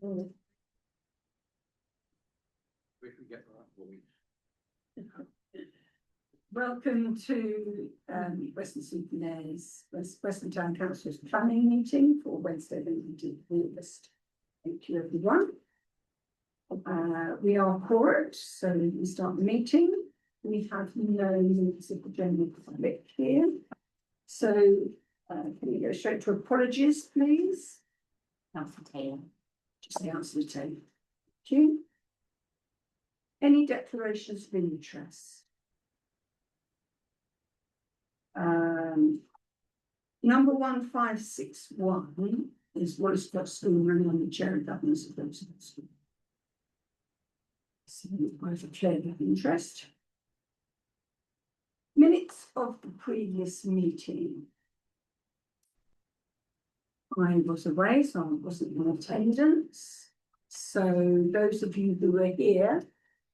We should get that voice. Welcome to Weston-super-Mare's Western Town Council's planning meeting for Wednesday, the 19th of August. Thank you, everyone. We are quorate, so we start the meeting. We have no members of the general public here. So can we go straight to apologies, please? Councillor Taylor. Just Councillor Taylor. Thank you. Any declarations of interest? Number 1561 is Wallace School running on the chair of governance of those school. So I've declared of interest. Minutes of the previous meeting. I was away, so I wasn't in attendance. So those of you who were here,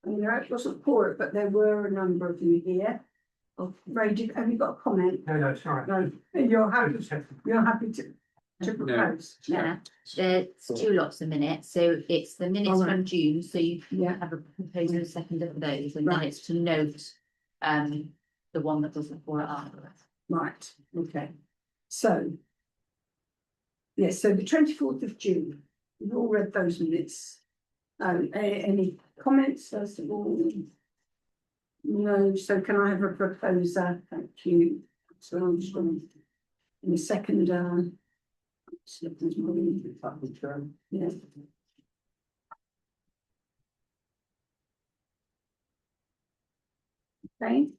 I mean, it wasn't for it, but there were a number of you here. Oh, Ray, have you got a comment? No, sorry. No, you're happy to propose. Yeah, there's two lots of minutes, so it's the minutes from June, so you have a proposal and second of those, and then it's to note the one that doesn't for it afterwards. Right, okay. So yes, so the 24th of June, we've all read those minutes. Any comments first of all? No, so can I have a proposer? Thank you. So I'm just going in a second. Yeah. Okay.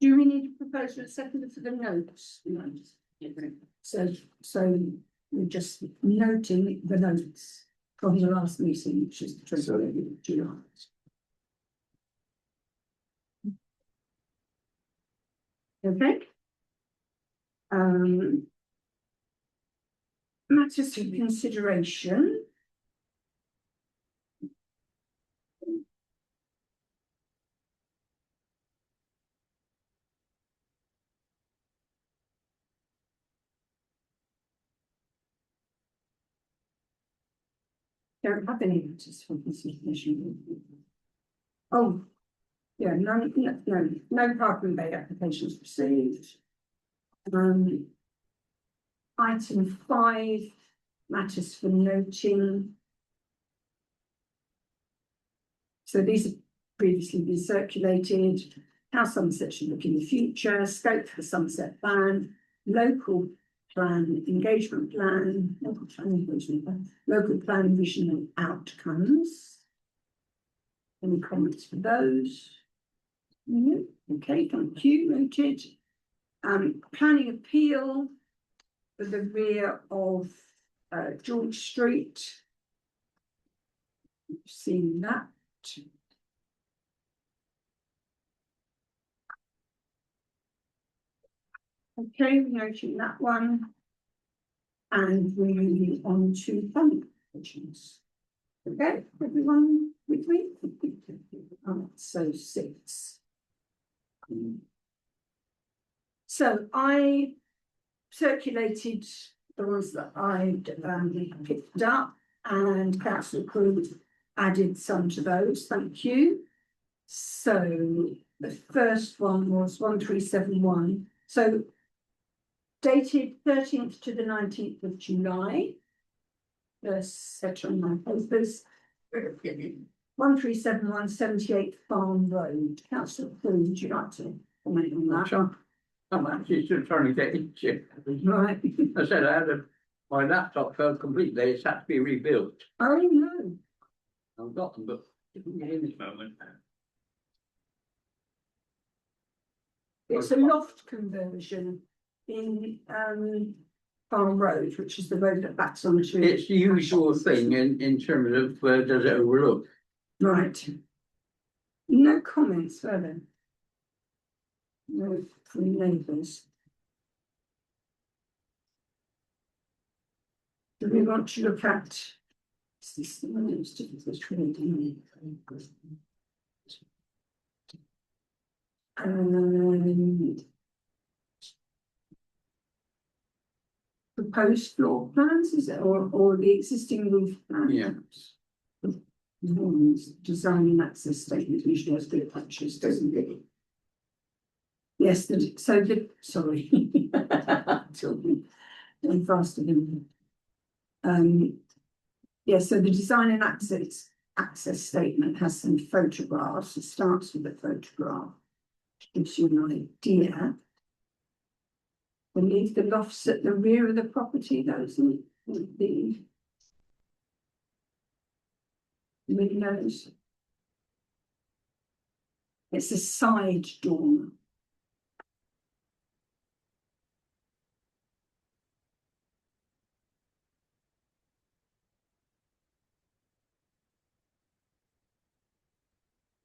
Do we need a proposer and a second for the notes? No. So we're just noting the notes from the last meeting, which is the 28th of July. Okay. Matters for consideration. Don't have any matters for consideration. Oh, yeah, no parking bay applications received. Item 5, matters for noting. So these have previously been circulated. How Somerset should look in the future, scope for the Somerset plan, local plan, engagement plan, local plan vision and outcomes. Any comments for those? No? Okay, thank you, noted. Planning appeal for the rear of George Street. You've seen that. Okay, we're noting that one. And we're moving on to planning applications. Okay, everyone with me? So 6. So I circulated the ones that I'd picked up, and Councillor Crew added some to those. Thank you. So the first one was 1371. So dated 13th to the 19th of July. Set on my papers. 1371 78 Farm Road. Councillor Crew, would you like to comment on that? Sure. I'm actually still trying to get into it. Right. I said I had my laptop fell completely, it's had to be rebuilt. Oh no. I've got them, but in this moment. It's a loft conversion in Farm Road, which is the road that backs onto. It's the usual thing in terms of does it overlook? Right. No comments further. No from neighbours. Do we want to look at? Is this the one that was difficult to read? proposed floor plans, is it, or the existing roof plan? Yeah. Design and access statement usually has good pictures, doesn't it? Yes, sorry. I'm faster than yeah, so the design and access statement has some photographs. It starts with a photograph, which gives you an idea. I believe the lofts at the rear of the property, those are the windows. It's a side dormer.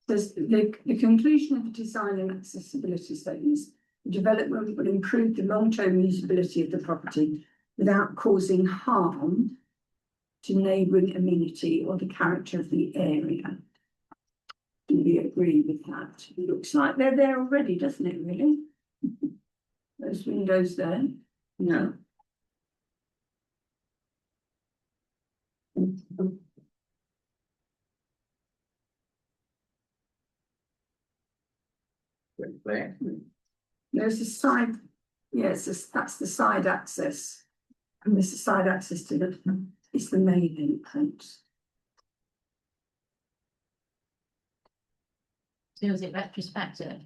Says the conclusion of the design and accessibility statements, the development will improve the long-term usability of the property without causing harm to neighbouring amenity or the character of the area. Do we agree with that? It looks like they're there already, doesn't it, really? Those windows there. No. There. There's a side, yes, that's the side access. And there's a side access to it's the main entrance. So is it retrospective?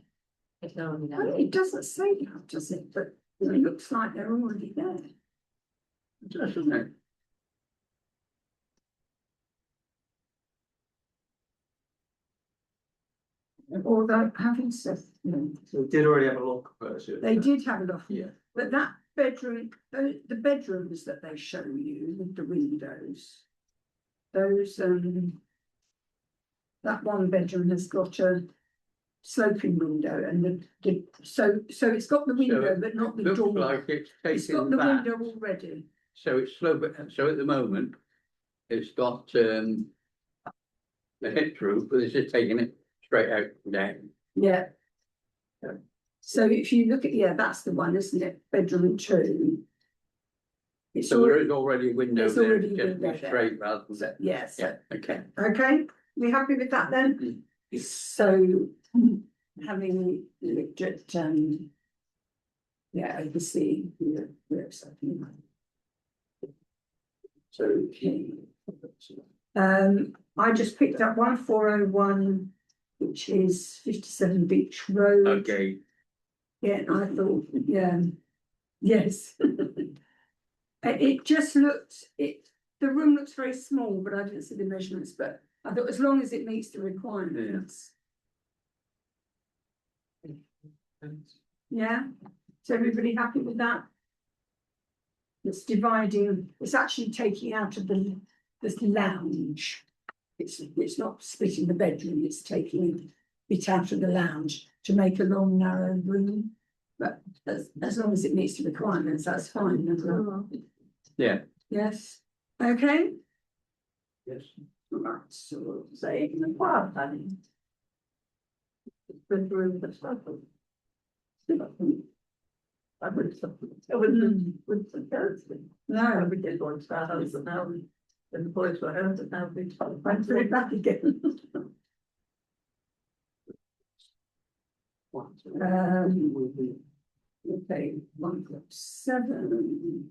If they're already Well, there? it doesn't say that, does it? But it looks like they're already there. Doesn't it? Although having said, So we did already have a look first. they did have a look. Yeah. But that bedroom, the bedrooms that they show you with the windows, those that one bedroom has got a sloping window, and so it's got the window but not the Looks door. like it's It's got taken the back, window already. so it's slow, so at the moment, it's got the hip roof, but it's just taking it straight out and down. Yeah. Yeah. So if you look at, that's the one, isn't it? Bedroom 2. It's So there is already a window there's there, already it's a just window be there. straight rather than. yes. Yeah, okay. Okay, we happy with that then? So having looked at overseeing the website. So okay. I just picked up 1401, which is 57 Beach Road. Okay, Yeah, I thought, yes. It just looked, the room looks very small, but I didn't see the measurements, but I thought as long as it meets the requirements. Yeah, is everybody happy with that? It's dividing, it's actually taking out of this lounge. It's not splitting the bedroom, it's taking it out of the lounge to make a long, narrow room. But as long as it meets the requirements, that's fine. yeah, Yes, okay. yes. Right, so we'll say in the quiet planning. Bedroom, that's not. I wouldn't suggest it. No, we did want to our house, but now the boys were home, but now we I'm very back again. Okay, 147,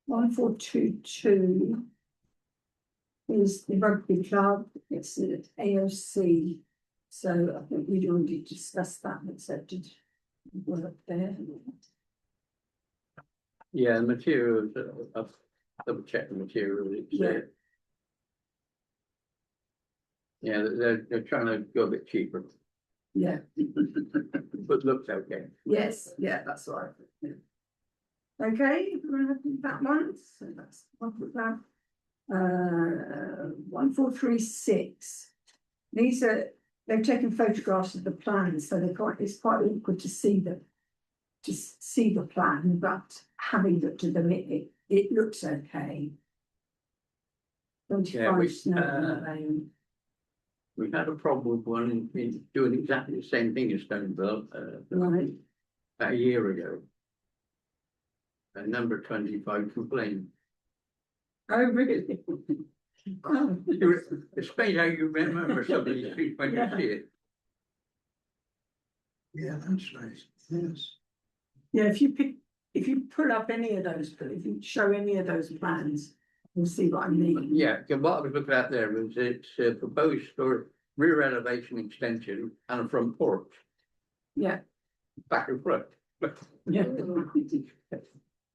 1422 is the rugby club. It's an AOC, so I think we'd already discussed that and accepted work there. Yeah, the materials, I've double checked the materials. Yeah, they're trying to go a bit cheaper, Yeah. but looks okay. Yes, that's right. Yeah. Okay, we're happy with that one. So that's one for that. 1436. They've taken photographs of the plans, so it's quite awkward to see the plan, but having looked at them, it looks okay. 25 snow. We've had a problem with one in doing exactly the same thing as Stoneville Right. about a year ago. and number 25 complained. Oh, really? Oh, It's strange how you remember somebody's street when you Yeah. see it. Yeah, that's nice, yes. yeah, if you pull up any of those, if you show any of those plans, you'll see what I mean. Yeah, 'cause what I was looking at there was it's proposed for rear elevation extension and a front porch, Yeah, back and front. yeah,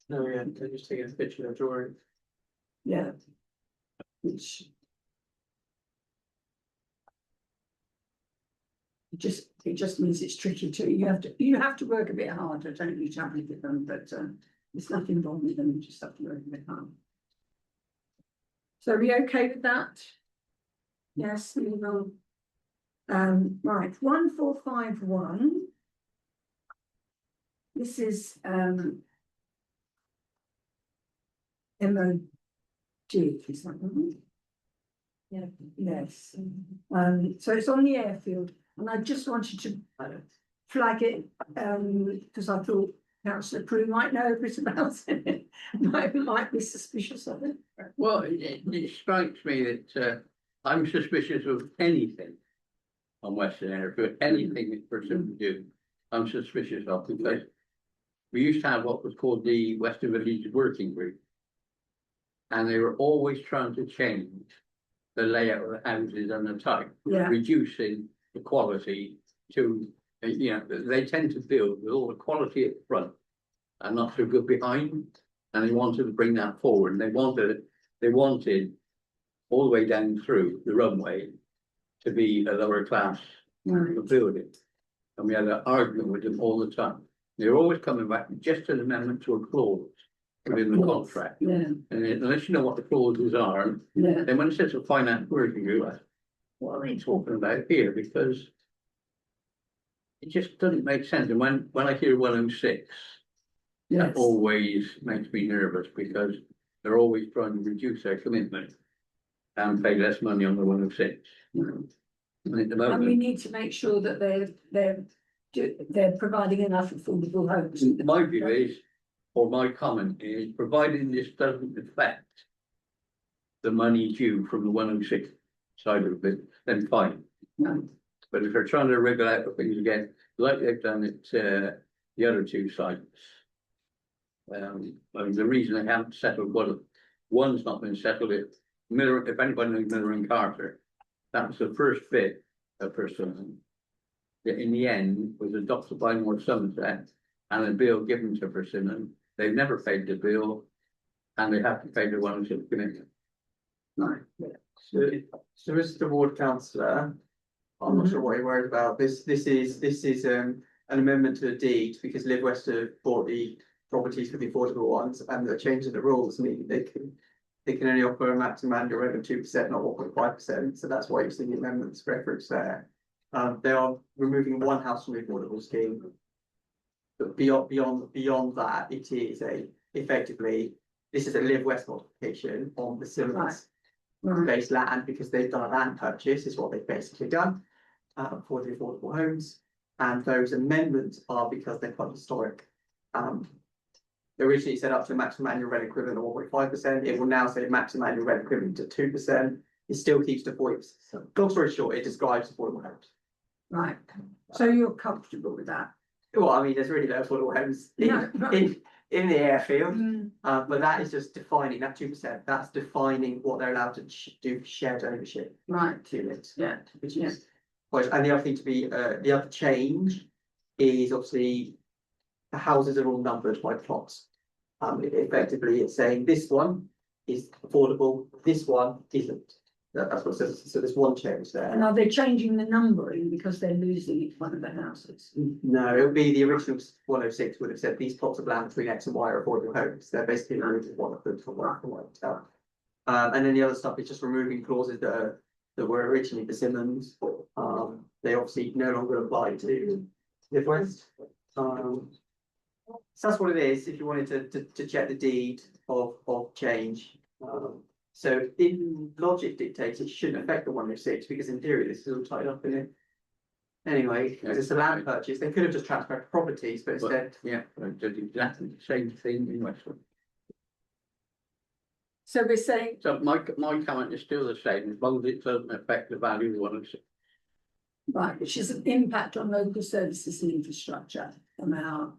No, yeah, they're just taking a picture of drawing. yeah. Which. It just means it's tricky too. You have to work a bit harder, don't you, to have it with them, but it's nothing wrong with them, you just have to work a bit hard. So are we okay with that? Yes, move on. Right, 1451. This is MOD, is that right? Yeah, yes. So it's on the airfield, and I just wanted to flag it, because I thought Councillor Prue might know a bit about it, might be suspicious of it. Well, it strikes me that I'm suspicious of anything on Western Airfield, anything that person would do, I'm suspicious of, because we used to have what was called the Western Village Working Group. And they were always trying to change the layout of the houses and the type, Yeah, reducing the quality to, you know, they tend to build with all the quality at the front and not so good behind. And they wanted to bring that forward, and they wanted all the way down through the runway to be a lower class right, of building. And we had an argument with them all the time. They were always coming back with just an amendment to a clause within the Yes. contract. yeah, And unless you know what the clauses are, yeah, then when it says a finance working group, I said, what are they talking about here? Because it just doesn't make sense. And when I hear 106, yes, that always makes me nervous, because they're always trying to reduce their commitment and pay less money on the 106. And at the and we moment, need to make sure that they're providing enough affordable homes. my view is, or my comment is, providing this doesn't affect the money due from the 106 side of it, then fine. No. But if they're trying to wriggle out of things again, like they've done at the other two sites. I mean, the reason they haven't settled, one's not been settled, Miller, if anybody knows Miller and Carter, that was the first bit of Persimmon that in the end was adopted by North Somerset and a bill given to Persimmon. They've never paid the bill, and they have to pay the 106 commitment. Right, So Mr. Ward Councillor, I'm not sure what you're worried about. This is an amendment to the deed, because Live Wester bought the properties for the affordable ones, and the change in the rules mean they can only offer a maximum annual rate of 2%, not 1.5%. So that's why you're seeing the amendments reference there. They are removing one house from the affordable scheme. But beyond that, it is effectively, this is a Live West modification on the Simmons right, based land, because they've done a land purchase, is what they've basically done for the affordable homes. And those amendments are because they're quite historic. They originally set up to a maximum annual rent equivalent of 1.5%. It will now say maximum annual rent equivalent to 2%. It still keeps the 40%. Long story short, it describes affordable homes. right. So you're comfortable with that? Well, I mean, there's really no affordable homes No, right. in the airfield. Mm, But that is just defining that 2%. That's defining what they're allowed to do shared ownership right, units, yeah, which yeah. is and the other thing to be the other change is obviously the houses are all numbered by plots. Effectively, it's saying this one is affordable, this one isn't. That's what it says. So there's one change there. And are they changing the numbering because they're losing one of the houses? No, it would be the original 106 would have said these plots of land between X and Y are affordable homes. They're basically removing one of them from what I tell. And then the other stuff is just removing clauses that were originally for Simmons. They obviously no longer apply to Live West. So that's what it is. If you wanted to check the deed of change. So in logic dictates it shouldn't affect the 106, because in theory this is all tied up in it. Anyway, because it's a land purchase, they could have just transferred properties, but instead, Yeah, they did exactly the same thing in Westwood. So we're saying, So my comment is still the same, as long as it doesn't affect the value of 106. right, which is an impact on local services and infrastructure on our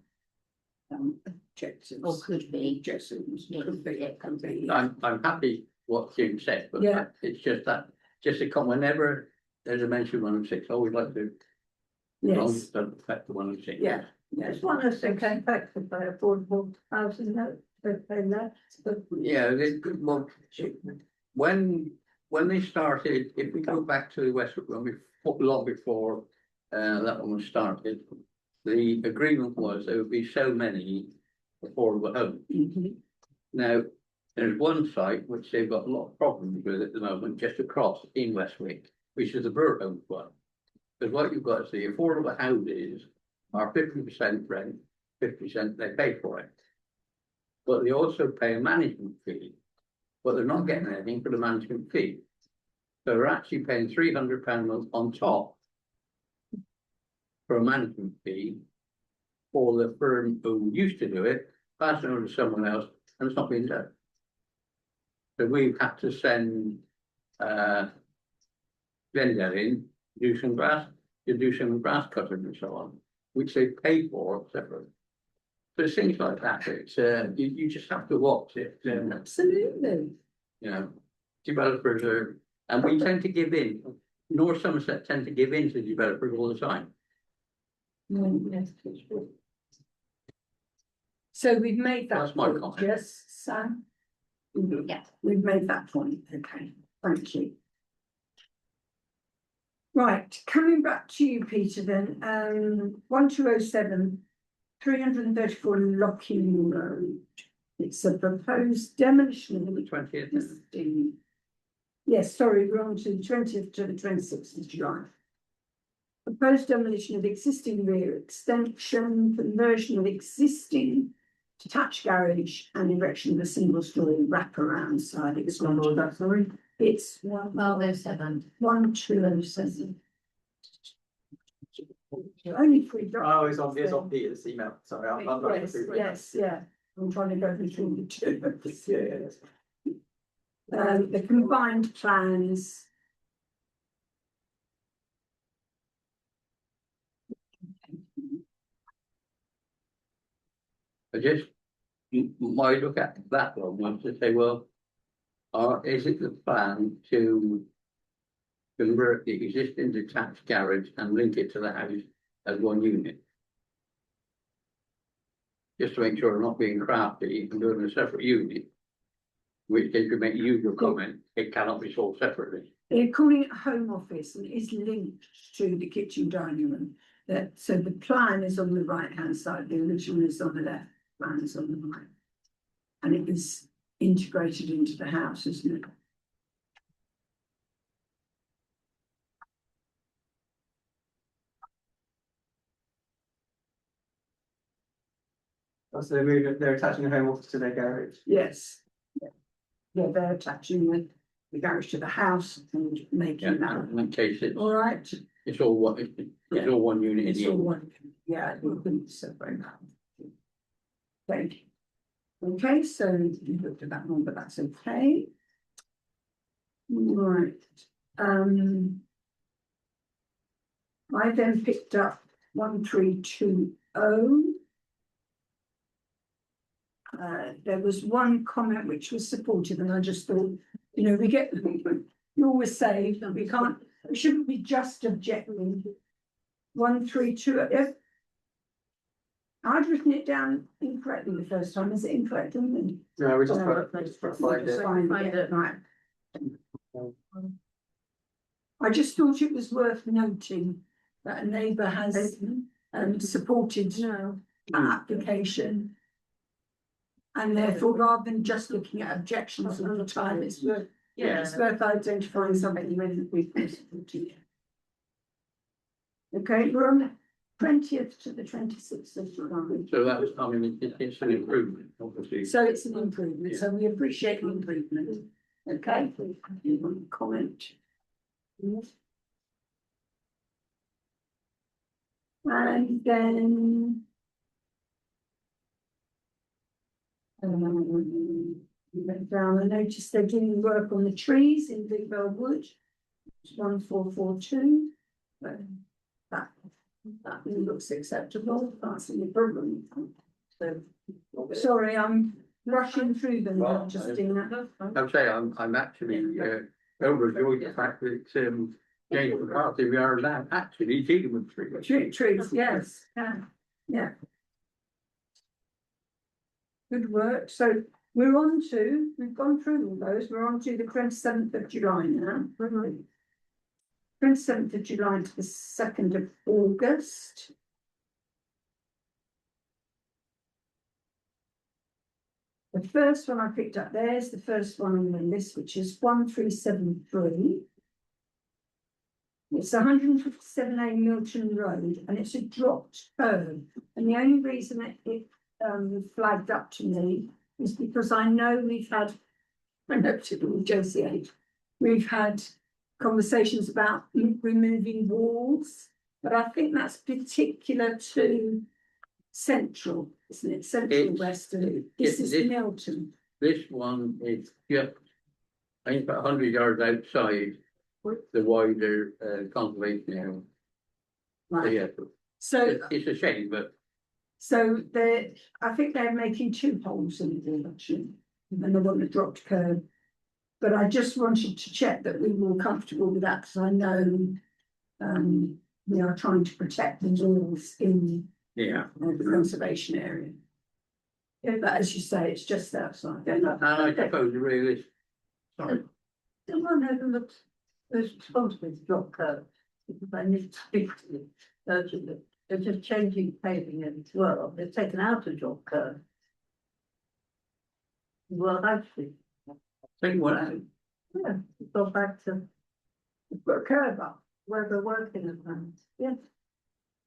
objectives. Or could be. Objectives, Yeah. could be, it can be. I'm happy what Jim said, but Yeah. it's just that, just a comment, whenever there's a mention of 106, I always like to, as long as Yes, it doesn't affect the 106. yeah, yes. It's 106 impacted by affordable housing, no, they pay less, but Yeah, well, when they started, if we go back to the Westwood, when we, long before, that one was started, the agreement was there would be so many affordable homes. Mhm. Now, there's one site which they've got a lot of problems with at the moment, just across in Westwick, which is the Burholme one. Because what you've got is the affordable houses are 50% rent, 50% they pay for it. But they also pay a management fee, but they're not getting anything for the management fee. So they're actually paying £300 a month on top for a management fee for the firm who used to do it, passing over to someone else, and it's not being done. So we've had to send Glendale in, do some grass, to do some grass cutting and so on, which they pay for separately. So it's things like that, it's you just have to watch it, Absolutely. you know, developers are, and we tend to give in. North Somerset tend to give in to developers all the time. Yes. So we've made that That's my point, comment. yes, Sam? Yeah. We've made that point, okay, thank you. Right, coming back to you, Peter, then, 1207, 334 Locking Road. It's a proposed demolition of The the 20th. existing. Yes, sorry, we're on to the 20th to the 26th of July. Proposed demolition of existing rear extension, conversion of existing detached garage and erection of a single story wraparound side it's not all extension. that, sorry. It's 1207. 1207. Only three. Oh, it's on Peter's email, sorry, I'm not. Yes, yes, yeah, I'm trying to go between the two. Yeah. The combined plans. I just, might look at that one, was to say, well, is it the plan to convert the existing detached garage and link it to the house as one unit? Just to make sure we're not being crafty and doing a separate unit. Which they could make the usual comment, it cannot be sold separately. They're calling it home office and it is linked to the kitchen dining room. So the plan is on the right hand side, the original is on the left, plan is on the right. And it is integrated into the house, isn't it? So they're attaching a home office to their garage. Yes. Yeah, they're attaching the garage to the house and making that. In case it's, All right. it's all one, it's all one unit. in It's the all end. one, yeah, we can separate that. Thank you. Okay, so you looked at that one, but that's okay. Right. I then picked up 1320. There was one comment which was supportive, and I just thought, you know, you always say that we shouldn't be just objecting. 132. I'd written it down incorrectly the first time. Is it incorrect? No, we just find it. Find it, right. I just thought it was worth noting that a neighbour has supported an application. And therefore, rather than just looking at objections all the time, it's worth identifying something when we've supported it. Okay, we're on the 20th to the 26th of July. So that was, I mean, it's an improvement, obviously. So it's an improvement, so we appreciate the improvement. Okay, you want to comment? And then. We went down, I noticed they're doing work on the trees in Big Bell Wood, 1442. That looks acceptable, that's the problem. So, sorry, I'm rushing through them, Well, Justina. I'm saying, I'm actually, overjoyed the fact that, James McCarthy, we are now actually dealing with trees. Trees, yes, yeah. Good work, so we've gone through all those, we're on to the 27th of July now. 27th of July to the 2nd of August. The first one I picked up there is the first one on the list, which is 1373. It's 157A Milton Road, and it's a dropped curve. And the only reason it flagged up to me is because I know we've had, I noted with JCH, we've had conversations about removing walls, but I think that's particular to Central, isn't it? Central Western. This is Milton. This one is just, I think about 100 yards outside the wider conservation area. Right. Yeah, So it's a shame, but So I think they're making 2 holes in it actually, and they want a dropped curb. But I just wanted to check that we were comfortable with that, because I know we are trying to protect the walls in yeah. the conservation area. Yeah, but as you say, it's just outside. And I suppose really is, sorry, The one overlooks, is responsible to drop curve, because they need to speak to it urgently. They're just changing paving as well, they've taken out a drop curve. Well, actually, think what I, yeah, go back to We've got a curb up. where they're working at them, yeah,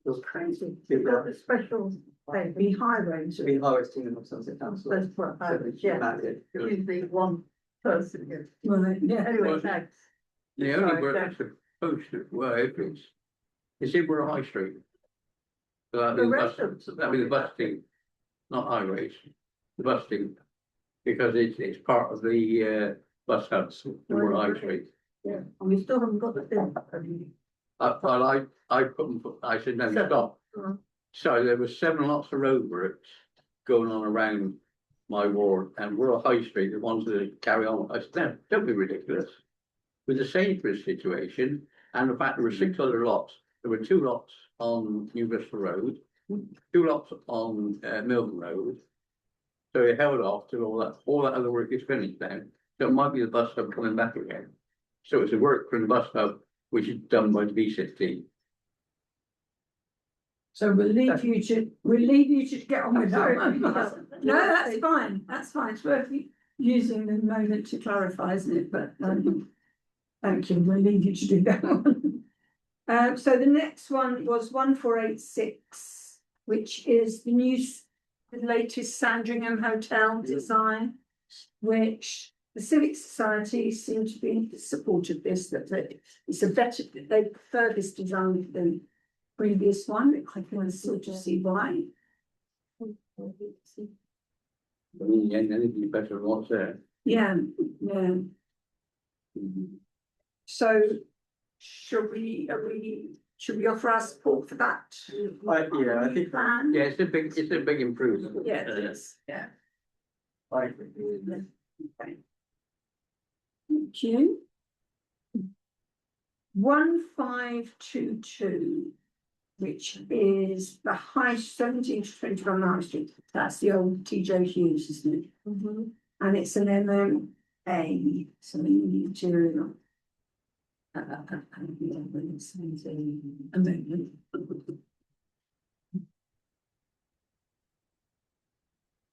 It's crazy. Yeah. You've got a special Be paving, highways. Should be Harvesting of Sunset Council. supposed to put highways, yeah, usually one person here. Right, yeah. Anyway, Well, thanks. the only Sorry, work Jack. that's supposed to, well, if it's in Borough High Street. So that'd The be the rest bus, of- that'd be the busting, not highways, the busting. Because it's part of the bus hubs in Borough High Street. Yeah, and we still haven't got the thing. I put them, I said, no, Seven. stop. Mhm. So there was 7 lots of roadworks going on around my ward, and Borough High Street, they wanted to carry on. I said, no, don't be ridiculous. With the Sainsbury's situation, and the fact there were 6 other lots, there were 2 lots on New Bristol Road, 2 lots on Milton Road. So it held off till all that other work is finished now. So it might be the bus hub coming back again. So it's a work from the bus hub, which is done by the B15. So we'll leave you to get on with Sorry. that. No, that's fine, it's worth using the moment to clarify, isn't it? But thank you, we'll leave you to do that one. So the next one was 1486, which is the latest Sandringham Hotel design, which the Civic Society seem to be supportive of this, that it's they prefer this design than previous one. I can sort of see why. I mean, yeah, anything better than what's there. Yeah. So should we offer our support for that? I think Plan? Yeah, it's a big improvement. Yeah, it is, yeah. I agree with you. Okay. Thank you. 1522, which is the high 17 to 21 High Street. That's the old TJ Hughes, isn't it? And it's an MMA, so we need to. Amendment.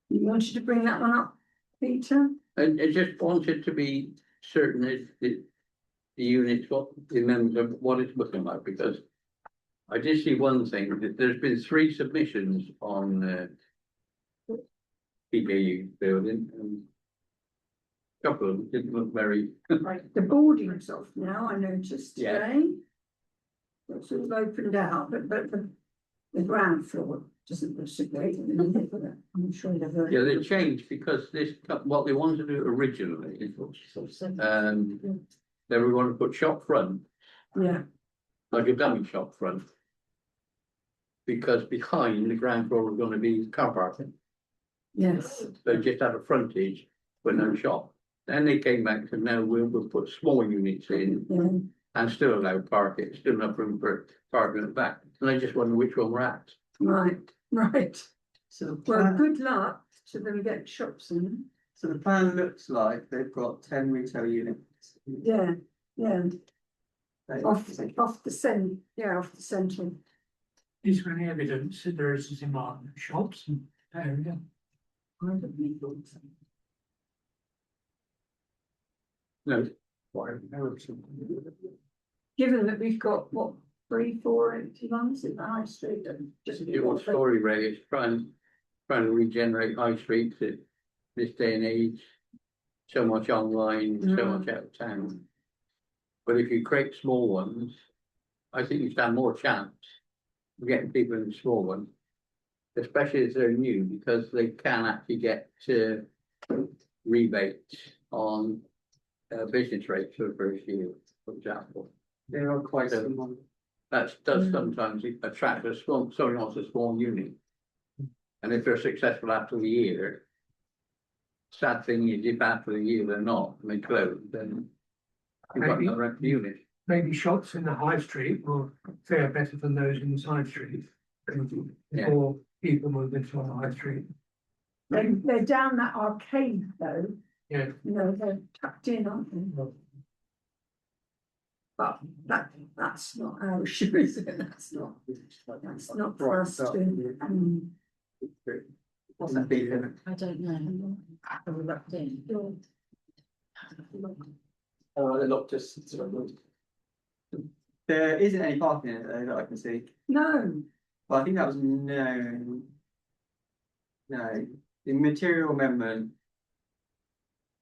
You wanted to bring that one up, Peter? And I just wanted to be certain that the units, what the amendment of what it's looking like, because I did see one thing, that there's been 3 submissions on PKU building, and a couple of them didn't look very, Right, the boarding's off now, I noticed Yeah. today. It's all opened out, but the ground floor doesn't look so great at the minute, but I'm sure they've. Yeah, they changed because what they wanted to do originally, they were going to put shop front, Yeah, like a dummy shop front. Because behind the ground floor was gonna be car parking, yes, so just had a frontage with no shop. Then they came back to now we'll put small units in yeah, and still allow parking, still enough room for parking at the back. And I just wonder which one we're at. right, right. So the Well, plan, good luck to them get shops in. so the plan looks like they've got 10 retail units. Yeah, yeah, They- off the centre. Is there any evidence that there is in market shops and area? No, Given that we've got, what, 3, 4 empty ones in the high street, and just. your story, Ray, is trying to regenerate high streets at this day and age. So much online, so much out of town. But if you create small ones, I think you stand more chance of getting people in the small ones. Especially as they're new, because they can actually get rebates on business rates for the first year, for example. They are quite So- small. That does sometimes attract somebody wants a small unit. And if they're successful after the year, sad thing is if after the year they're not, and they close, then you've got Maybe. another empty unit. Maybe shops in the high street will fare better than those in the side street. Yeah. Before people move into the high street. They're down that arcade though, Yeah. you know, they're tucked in, aren't they? But that's not our issue, is it? That's not for us to. What's that feeling? I don't know. Are we locked in? Oh, they're not just. There isn't any parking in it though that I can see. No, But I think that was no. No, the material amendment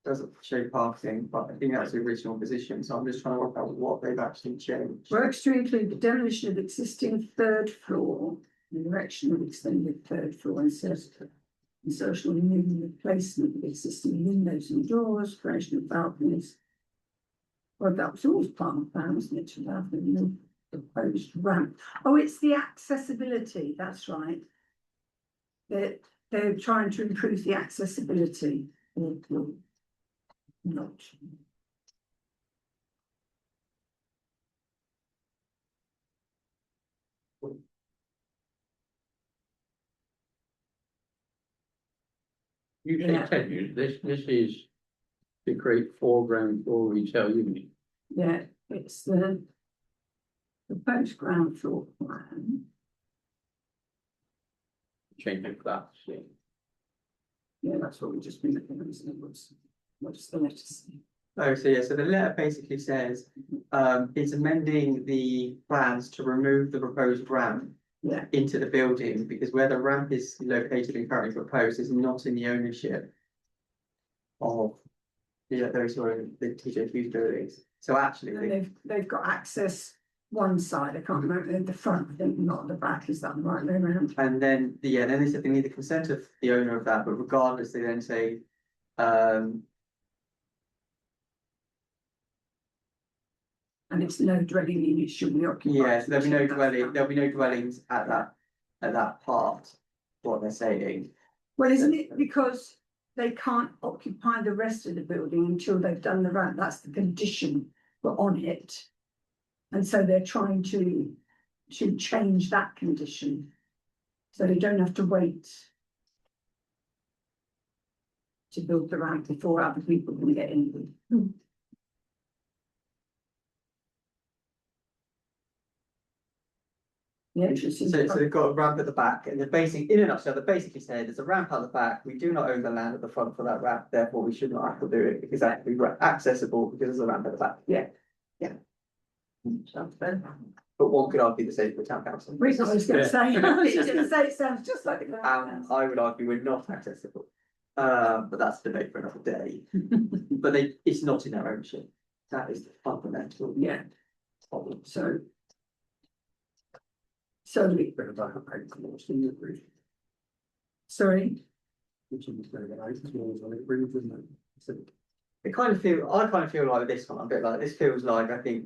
doesn't show parking, but I think that's the original position, so I'm just trying to work out what they've actually changed. works to include the demolition of existing third floor, the erection of extended third floor insertion and new replacement of existing windows and doors, creation of balconies. Well, that was always part of the plan, wasn't it, to have the new proposed ramp. Oh, it's the accessibility, that's right. They're trying to improve the accessibility. Not. You say Yeah. 10 units, this is to create 4 ground floor retail units. Yeah, it's the proposed ground floor plan. Change of that, see. Yeah, that's what we've just been looking at, isn't it? What's the letter say? Oh, so yeah, so the letter basically says, it's amending the plans to remove the proposed ramp Yeah, into the building, because where the ramp is located and currently proposed is not in the ownership of those who are in the TJQ's buildings. So actually, and they've got access one side, I can't remember, in the front, I think, not the back, is that the right way around? and then, then they said they need the consent of the owner of that, but regardless, they then say, And it's no dwelling units should be occupied. so there'll be no dwellings at that part, what they're saying. Well, isn't it because they can't occupy the rest of the building until they've done the ramp, that's the condition put on it. And so they're trying to change that condition. So they don't have to wait to build the ramp before other people can get in. Yeah, So they've got a ramp at the back, and in a nutshell, they basically said there's a ramp at the back, we do not own the land at the front for that ramp, therefore we should not have to do it, because that can be accessible because there's a ramp at the back. Sounds better. But one could argue the same for the town council. I was gonna Yeah. say, I was just gonna say, it sounds just like the ground house. I would argue we're not accessible, but that's a debate for another day. But it's not in their ownership, that is the fundamental Yeah, problem. so So, sorry, I kind of feel like with this one, a bit like, this feels like, I think.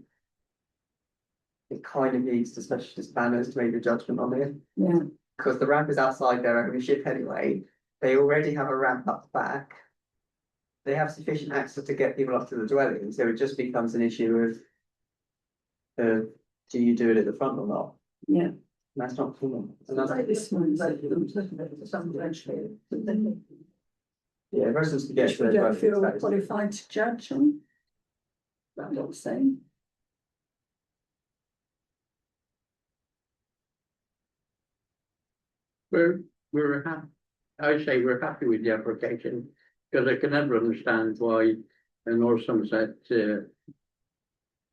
It kind of needs the specialist planners to make the judgment on it, yeah, because the ramp is outside their ownership anyway, they already have a ramp up the back. They have sufficient access to get people up to the dwelling, so it just becomes an issue of. Do you do it at the front or not? yeah. That's not cool. And that's, Like this one, yeah, residents can get which to we their don't feel dwellings, that is- qualified to judge on. That's what I'm saying. We're happy, I say we're happy with the application, because I can never understand why the North Somerset,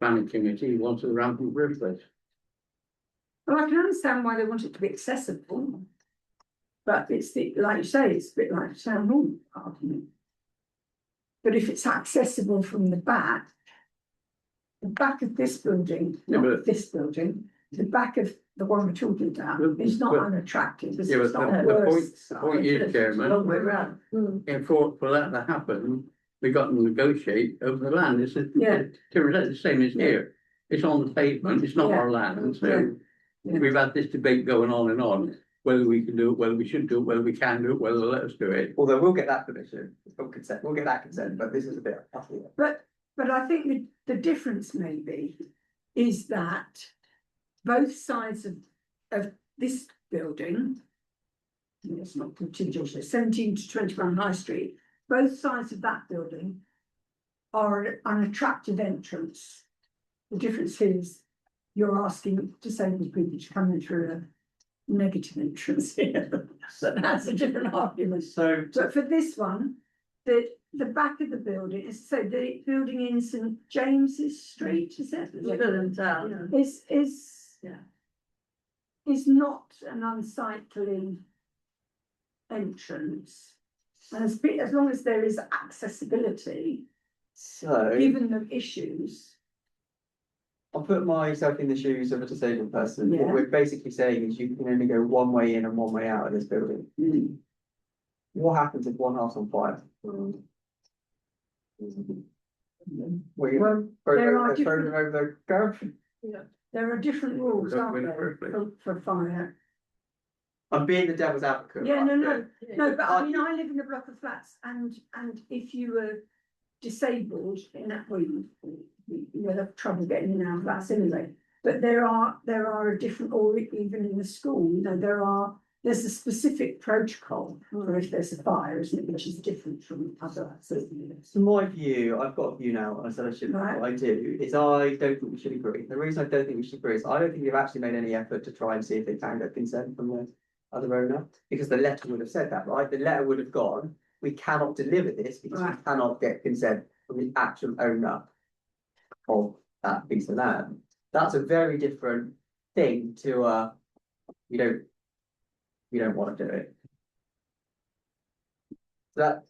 planning committee wants a ramp in the first place. Well, I can understand why they want it to be accessible. But it's like you say, it's a bit like a town hall argument. But if it's accessible from the back of this building, Yeah, not but- this building, the back of the one we're talking about, is not But- unattractive. It's Yeah, but not the worse. point is, Chairman, Long way round. and for that to happen, we got to negotiate over the land. It's Yeah. the same as here. It's on the pavement, it's not our land, so Yeah. we've had this debate going on and on. Whether we can do it, whether we should do it, whether we can do it, whether they'll let us do it. Although we'll get that permission, we'll consent, we'll get that consent, but this is a bit. But I think the difference maybe is that both sides of this building. It's not contiguous, 17 to 21 High Street, both sides of that building are an attractive entrance. The difference is you're asking disabled people to come in through a negative entrance here. So that's a different argument. So, But for this one, the back of the building is, so the building in St James's Street, is it? Villain Town. Is not an unsightly entrance. And as long as there is accessibility, so given the issues, I'll put myself in the shoes of a disabled person. Yeah. What we're basically saying is you can only go one way in and one way out of this building. What happens if one half's on fire? Well, you well, throw there them are over the garbage. there are different rules, Don't aren't win there, perfectly. for fire? I'm being the devil's advocate. Yeah, no, right? no, but I mean, I live in a block of flats and if you were disabled in that way, you'll have trouble getting in our flats anyway. But there are a different, or even in the school, you know, there's a specific protocol for if there's a fire, isn't it, which is different from other. So my view, I've got a view now, and I said I shouldn't, Right. what I do, is I don't think we should agree. The reason I don't think we should agree is I don't think they've actually made any effort to try and see if they can get consent from the other owner, because the letter would have said that, right? The letter would have gone, we cannot deliver this because we Right. cannot get consent from the actual owner of that piece of land. That's a very different thing to, you don't want to do it. That,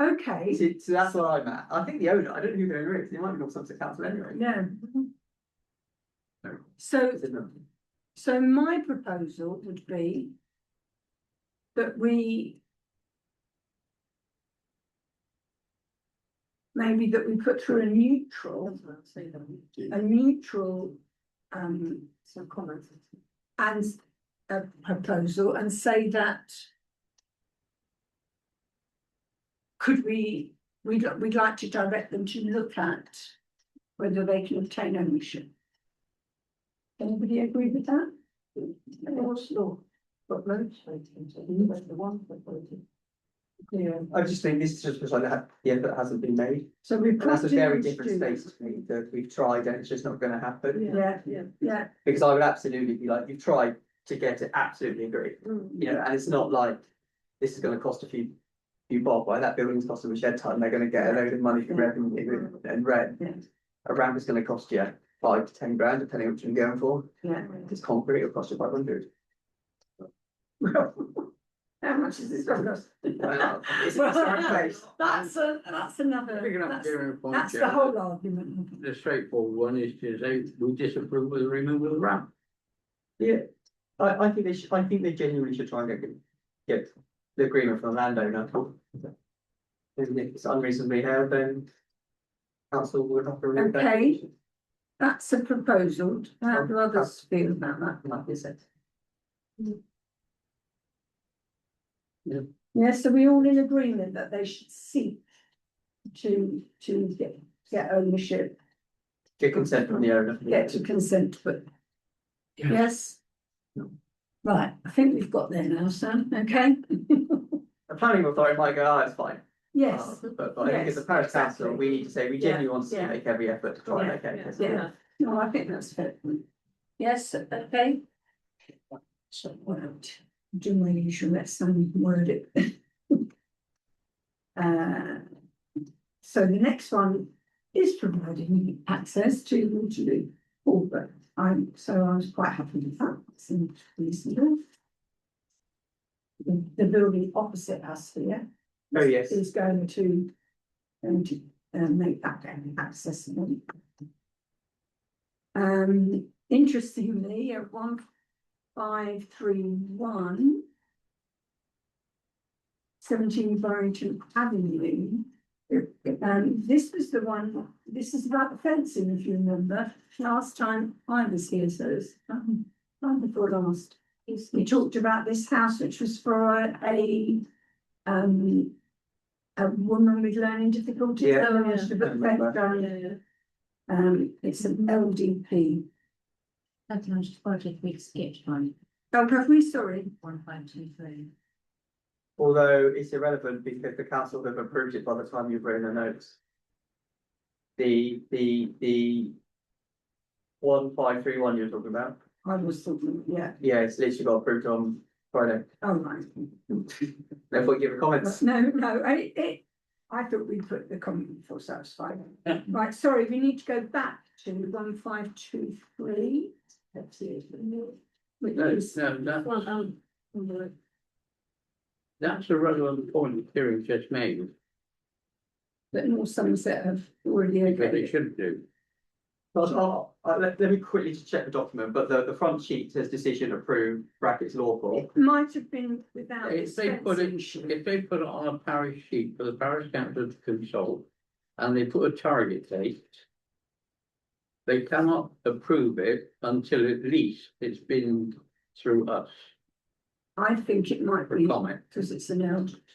Okay, so that's where I'm at. I think the owner, I don't know who the owner is, it might be North Somerset Council anyway. yeah. So Isn't it? So my proposal would be that we maybe that we put through a neutral, Some comments. and a proposal and say that we'd like to direct them to look at whether they can obtain ownership. Anybody agree with that? I just think this is just because the effort hasn't been made. So we've And got that's a to very do different space to me, that we've tried and it's just not gonna happen. Yeah, Because I would absolutely be like, you've tried to get it, absolutely agree, you know, and it's not like. This is gonna cost a few bob, right? That building's costing a shed ton, they're gonna get a load of money from revenue and rent. Yeah. A ramp is gonna cost you 5 to 10 grand, depending on what you're going for. yeah. If it's concrete, it'll cost you 500. How much is this going to cost? Well, it's a certain place. That's another, Picking up that's, Jeremy's point, that's the Chairman, whole argument. the straightforward one is to say we disapprove of the removal of the ramp. Yeah. I think they genuinely should try and get the agreement from the landowner. If it's unreasonably held, then council would have to. Okay. That's a proposal. How do others feel about that, like is it? Yes, are we all in agreement that they should seek to get ownership, Get consent from the owner. get to consent, but Yeah. yes? Right, I think we've got there now, Sam, okay? The planning authority might go, it's fine. Yes, But I think as a parish council, exactly. we need to say, we Yeah, genuinely want to yeah. make every effort to try and make it. yeah, no, I think that's fair. Yes, okay. So, right, do my usual, let Sam word it. So the next one is providing access to Waterloo Harbour. So I was quite happy with that, it seemed reasonable. The building opposite us here. Oh, yes. Is going to make that accessible. Interestingly, at 1531 17 Barrington Avenue. This was the one, this is about the fencing, if you remember, last time I was here, so it's time before last. We talked about this house, which was for a woman with learning difficulties. Yeah. So wanted to put fence down. It's an LDP. That's how much project we skipped one, Oh, have we, sorry? 1523. Although it's irrelevant because the council have approved it by the time you've written the notes. The 1531 you're talking about, I was thinking, yeah, yeah, it's literally got approved on Friday. oh, right. Therefore, give a comments. No, I thought we put the comment before, so that's fine. Right, sorry, we need to go back to 1523. That's it. Which is, That's a relevant point the hearing just made, that North Somerset have already because they okay. should do. Let me quickly just check the document, but the front sheet says decision approved, brackets lawful. It might have been without If they put it on a parish sheet for the parish council to consult, and they put a target date, they cannot approve it until at least it's been through us I think it might for be comment. because it's an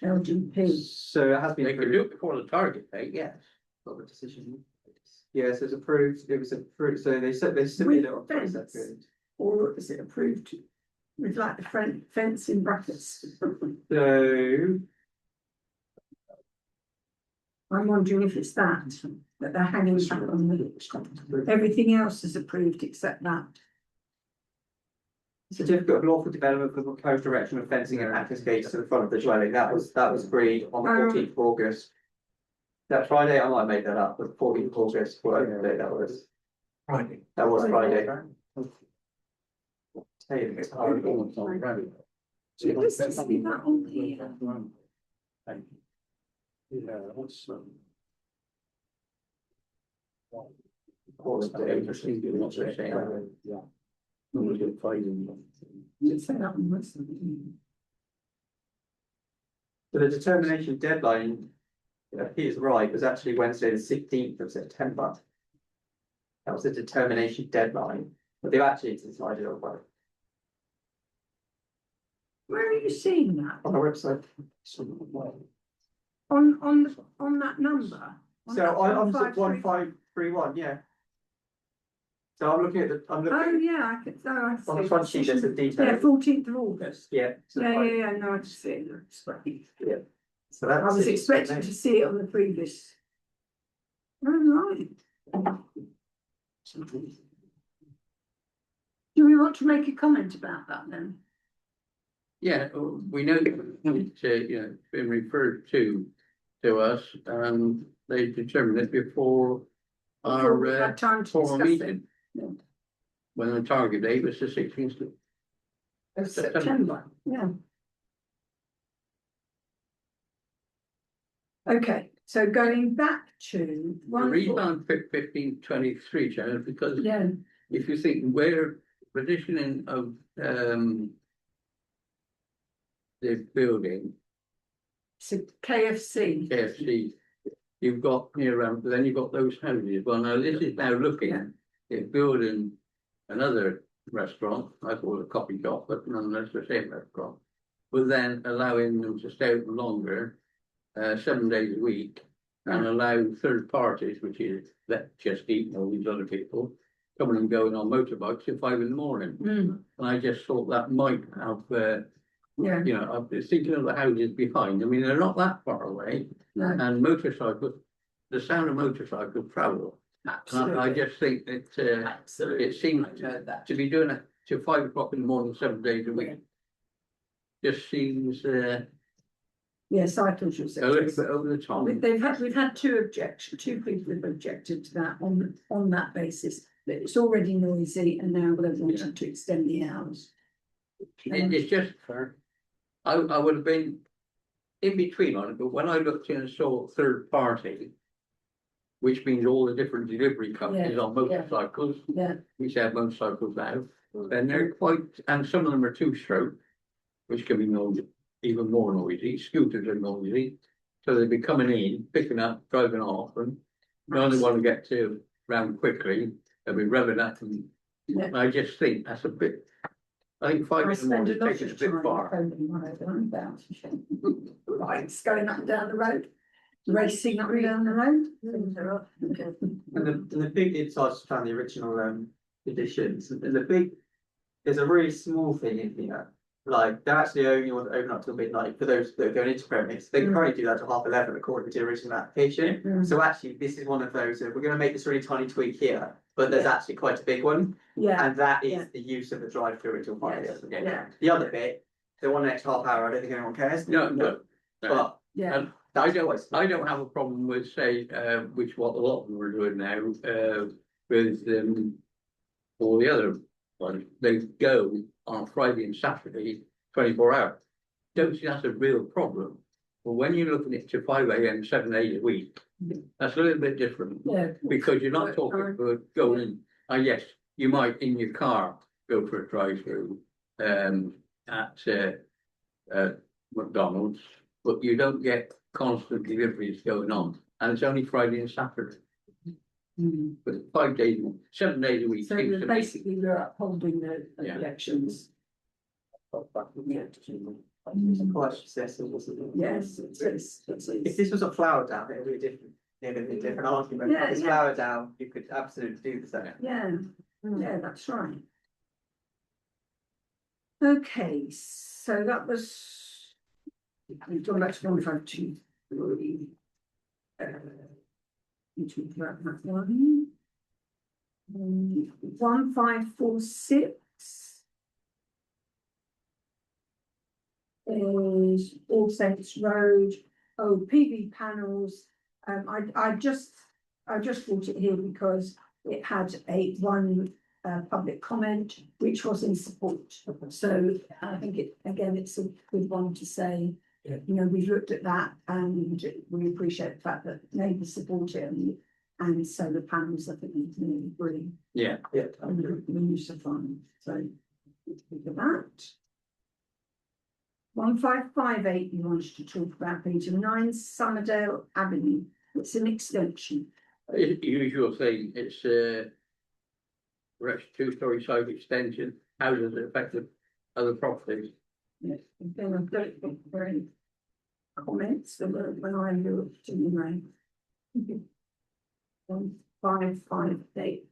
LGP. So it has been They can do it before the target date, yes. Got the decision. Yes, it's approved, it was approved, so they submitted it on With fence. 22nd. Or is it approved with like the fence in brackets? So, I'm wondering if it's that they're hanging back on the, everything else is approved except that. certificate of lawful development for proposed direction of fencing and access gates to the front of the dwelling, that was agreed on the 14th of August. That Friday, I might have made that up, but 14th of August, whatever day that was. Friday. That was Friday. So let's just leave that on the, Yeah, what's let's say that on this. So the determination deadline, he is right, was actually Wednesday, the 16th of September. That was the determination deadline, but they've actually decided on both Where are you seeing that? on the website. On that number? On So that on 1531? 1531, yeah. So I'm looking at the, I'm Oh, looking yeah, I could, oh, I see. on the front sheet, there's the Yeah, detail. 14th of August. Yeah. So Yeah, no, I just see it. Yeah. So I that's. was it. expecting to see it on the previous. Oh, right. Do we want to make a comment about that then? Yeah, we know that it's been referred to us, they determined it before Before we our had time to formal discuss it. meeting. Yeah. When the target date was the 16th. Of September, yeah. Okay, so going back to The reason I picked 1523, Sharon, is because yeah, if you think where positioning of, the building, So KFC, KFC, you've got near around, then you've got those houses. Well, now this is now looking at building another restaurant, I call it a coffee shop, but nonetheless the same restaurant. But then allowing them to stay open longer, 7 days a week, and allow third parties, which is that Just Eat and all these other people, coming and going on motorbikes at 5 in the morning. And I just thought that might have, yeah, you know, I was thinking of the houses behind. I mean, they're not that far away, no, and motorcycles, the sound of motorcycle travel. And I absolutely, just think that absolutely. it seems I heard that. to be doing it till 5 o'clock in the morning, 7 days a week. Just seems Yeah, cycles a little restrictions. bit over the top. We've had two people have objected to that on that basis, that it's already noisy and now they're wanting to extend the hours. It's just, I would have been in between on it, but when I looked in and saw third party, which means all the different delivery companies on motorcycles, Yeah, which have motorcycles now, then they're quite, and some of them are two-stroke, which can be noisy, even more noisy. Scooters are noisy, so they'd be coming in, picking up, driving off, and they only want to get to round quickly. They'll be revving up, and I just think that's a bit. I think 5 I in the spend morning a lot takes it a of bit time far. phoning one over and about. Bikes going up and down the road, racing up and down the road. Things are off. And the big insights, just found the original editions, and the big, there's a really small thing in here. Like, they actually only want to open up till midnight for those that are going into premise. They can currently do that till 11:30 according to the original application. So actually, this is one of those, we're gonna make this really tiny tweak here, but there's actually quite a big one. Yeah, And that is the use of the drive-through until 5 Yes, AM. yeah. The other bit, the one next half hour, I don't think anyone cares. No. But yeah, And I don't have a problem with, say, which what a lot of them are doing now, with all the other ones. They go on Friday and Saturday, 24 hours. Don't see that's a real problem. But when you're looking at to 5 AM, 7 days a week, that's a little bit different. yeah. Because you're not talking about going in, yes, you might in your car go for a drive-through, at McDonald's, but you don't get constant deliveries going on, and it's only Friday and Saturday. But 5 days, 7 days a week So seems to me. basically we're upholding the Yeah. objections. quite successful, wasn't it? Yes, If this was a flower down, it would be different. It would be a different argument. Yeah, If it's yeah. flower down, you could absolutely do the same. yeah, that's right. Okay, so that was. We've gone back to 152. We talked about that one. 1546. Is All Saints Road, PV panels, I just brought it here because it had one public comment, which was in support. So I think it's a good one to say, you know, we've looked at that and we appreciate the fact that neighbours support it and solar panels, I think we can really Yeah. the use of funds, so think of that. 1558, you wanted to talk about, Peter, 9 Summerdale Avenue, it's an extension. Usual thing, it's two-story side extension, how does it affect the other properties? Yes, then I don't think there are any comments when I looked anyway. 1558.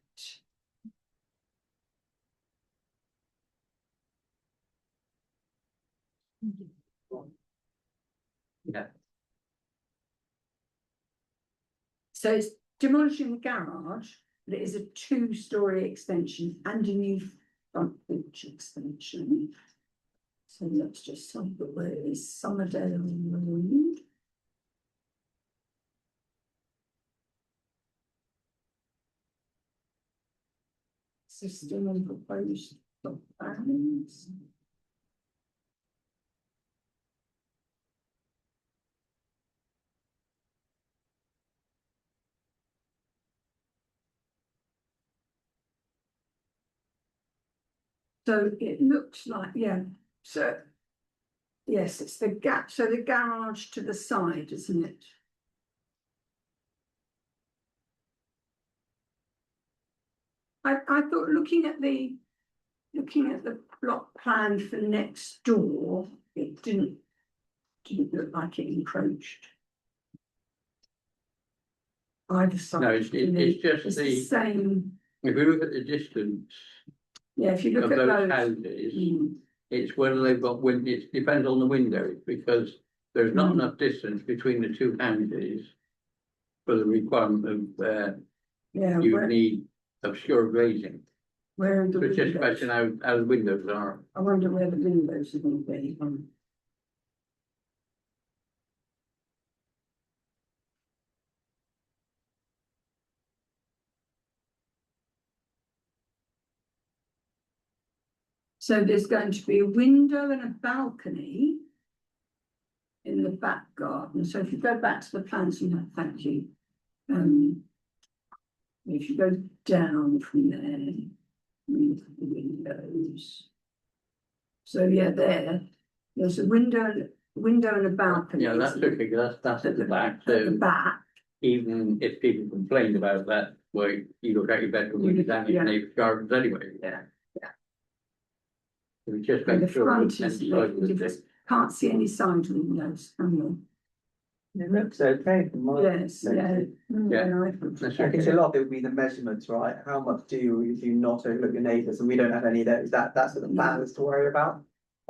Yeah. So it's demolishing the garage, but it is a 2-story extension and a new front porch extension. So let's just have a look where it is, Summerdale Road. System and proposed plans. So it looks like, yeah, so. Yes, it's the gap, so the garage to the side, isn't it? I thought looking at the block plan for next door, it didn't look like it encroached. Either side. No, it's just It's the, the same, if we look at the distance yeah, if you of look at those those. houses, Mm, it's whether they've got wind, it depends on the windows, because there's not enough distance between the two houses for the requirement of, yeah, you need obscure glazing. where are the So it's just a windows? question how the windows are. I wonder where the windows are going to be. So there's going to be a window and a balcony in the back garden. So if you go back to the plans you have, thank you. If you go down from there, look at the windows. So yeah, there's a window and a balcony. Yeah, that's isn't it? okay, that's at the back, At the so back, even if people complained about that, well, you look at your bedroom, you down your neighbour's gardens anyway. yeah. So we just And the make sure. front that is, any side you of just can't see any side windows, can you? It looks okay from my. Yes, yeah. Yeah. That's I guess a lot of it would be the measurements, right? How much do you not overlook your neighbours, and we don't have any of those, that's what the plan is to worry about.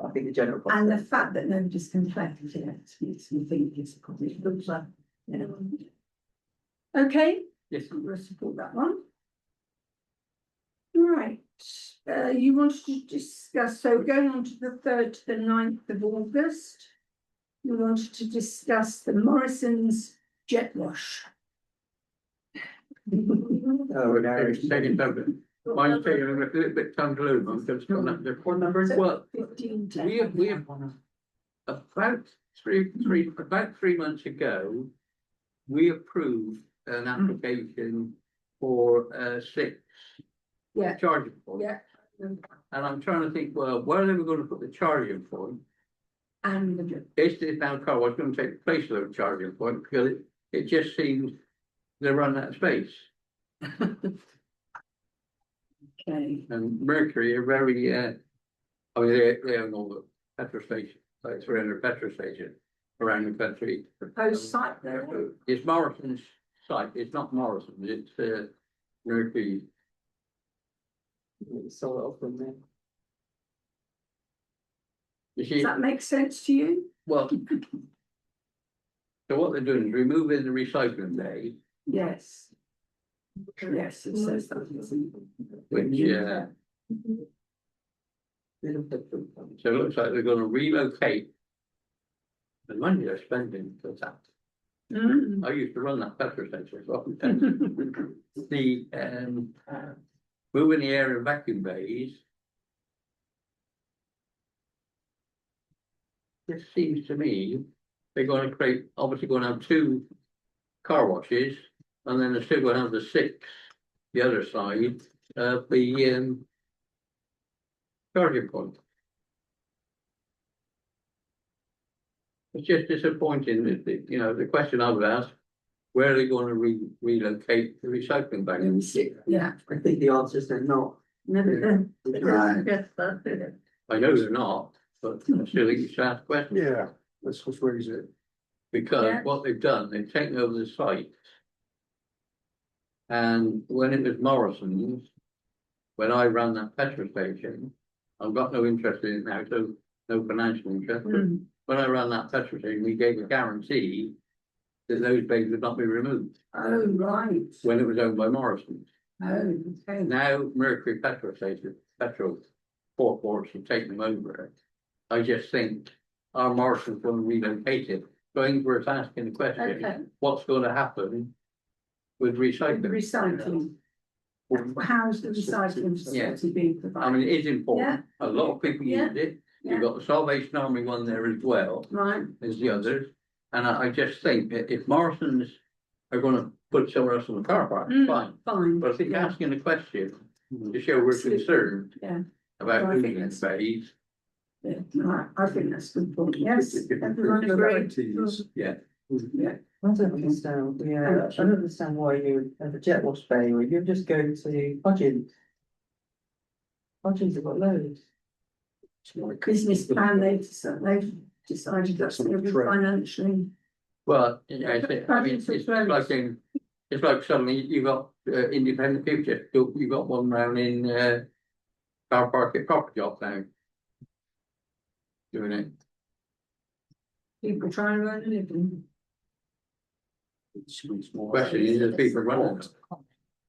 I think the general. And the concept- fact that nobody's complained yet makes me think it's probably it looks like, yeah. Okay, Yes. we'll support that one. Right, you wanted to discuss, so going on to the 3rd to the 9th of August. You wanted to discuss the Morrison's jet wash. Oh, we're now- Second over. Mine's taking a little bit time to load, I'm just coming up there. What number is it? Well, 15 to. we have about about 3 months ago, we approved an application for 6 Yeah. charging points. Yeah. And I'm trying to think, well, where are we going to put the charging point? And the, Is this now car was going to take the place of the charging point, because it just seems they're running out of space. okay, And Mercury are very, I mean, they own all the petrol stations, like 300 petrol stations around the country. proposed site there. It's Morrison's site, it's not Morrison's, it's Mercury. Sold it off from there. You Does see, that make sense to you? well. So what they're doing is removing the recycling bay, Yes. Yes, it says that. which, so it looks like they're gonna relocate. The money they're spending for that. Mm, I used to run that petrol station. So the, moving the air and vacuum bays. It seems to me, they're gonna create, obviously gonna have 2 car washes, and then they're still gonna have the 6, the other side, the, charging point. It's just disappointing that, the question I would ask, where are they gonna relocate the recycling let bags? me see. Yeah. I think the answer is they're not. Never. Right. Yes, that's it. I know they're not, but I still think you should ask questions. Yeah, let's just raise it. Because Yeah. what they've done, they've taken over the site. And when it was Morrison's, when I ran that petrol station, I've got no interest in it now, so no financial interest. But Mm. when I ran that petrol station, we gave a guarantee that those bags would not be removed Oh, right. when it was owned by Morrison's. Oh, okay. Now Mercury petrol station, petrol forecourts have taken them over. I just think our Morrison's going to relocate it. So I think we're asking the question, Okay. what's going to happen with recycling? Recycling. How's the recycling facility being I provided? mean, it is important. A lot of people Yeah. use it. Yeah. You've got the Salvation Army one there as well Right, as the others. And I just think that if Morrison's are gonna put somewhere else in the car park, Mm. fine. fine. But I think Yeah. asking the question to show we're Absolutely. concerned Yeah. about I think losing that's- bays. Yeah, no, I think that's a good point, yes, everyone agree? Yeah. Yeah, I don't understand, yeah, I don't understand why you have a jet wash bay, or you just go to Budgeons. Budgeons have got loads. business plan, they've decided that's going to be financially. Well, you know, I mean, it's like suddenly you got independent future, you got one round in Car Park at Copper Job now. Doing it. People trying to earn a living. Question is, there's people running.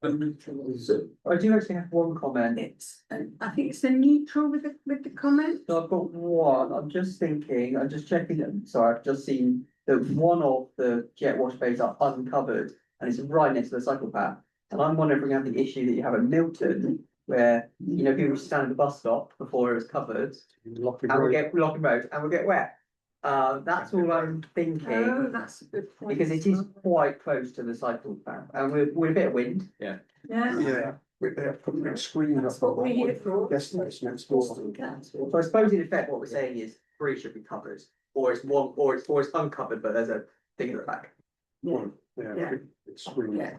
I do actually have one comment. It's, I think it's a neutral with the comment. So I've got one, I'm just thinking, I'm just checking them, sorry, I've just seen that one of the jet wash bays are uncovered and it's right next to the cycle path. And I'm wondering if we have the issue that you have at Milton, where, you know, people stand at the bus stop before it was covered. And we'll get Locking Road and we'll get wet. That's all I'm Oh, thinking, that's a good point. because it is quite close to the cycle path and with a bit of wind. Yeah. Yeah, we they have put a screen up. That's what we're here for. Yes, that's next door. So I suppose in effect, what we're saying is 3 should be covered, or it's one, or it's uncovered, but there's a thing at the back. Yeah, Yeah, it's screen. yeah.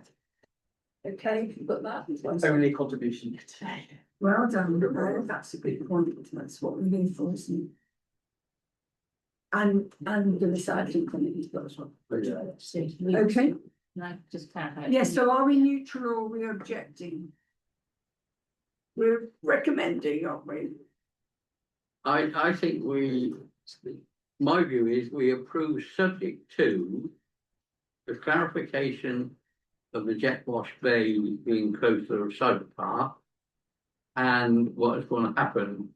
Okay, you've got that. Only contribution today. Well done, no, that's a good point, that's what we're here for, isn't it? And the recycling committee's got as well. Okay, No, just clarify. yes, so are we neutral or are we objecting? We're recommending, aren't we? I think my view is we approve subject to the clarification of the jet wash bay being close to the cyber park and what is going to happen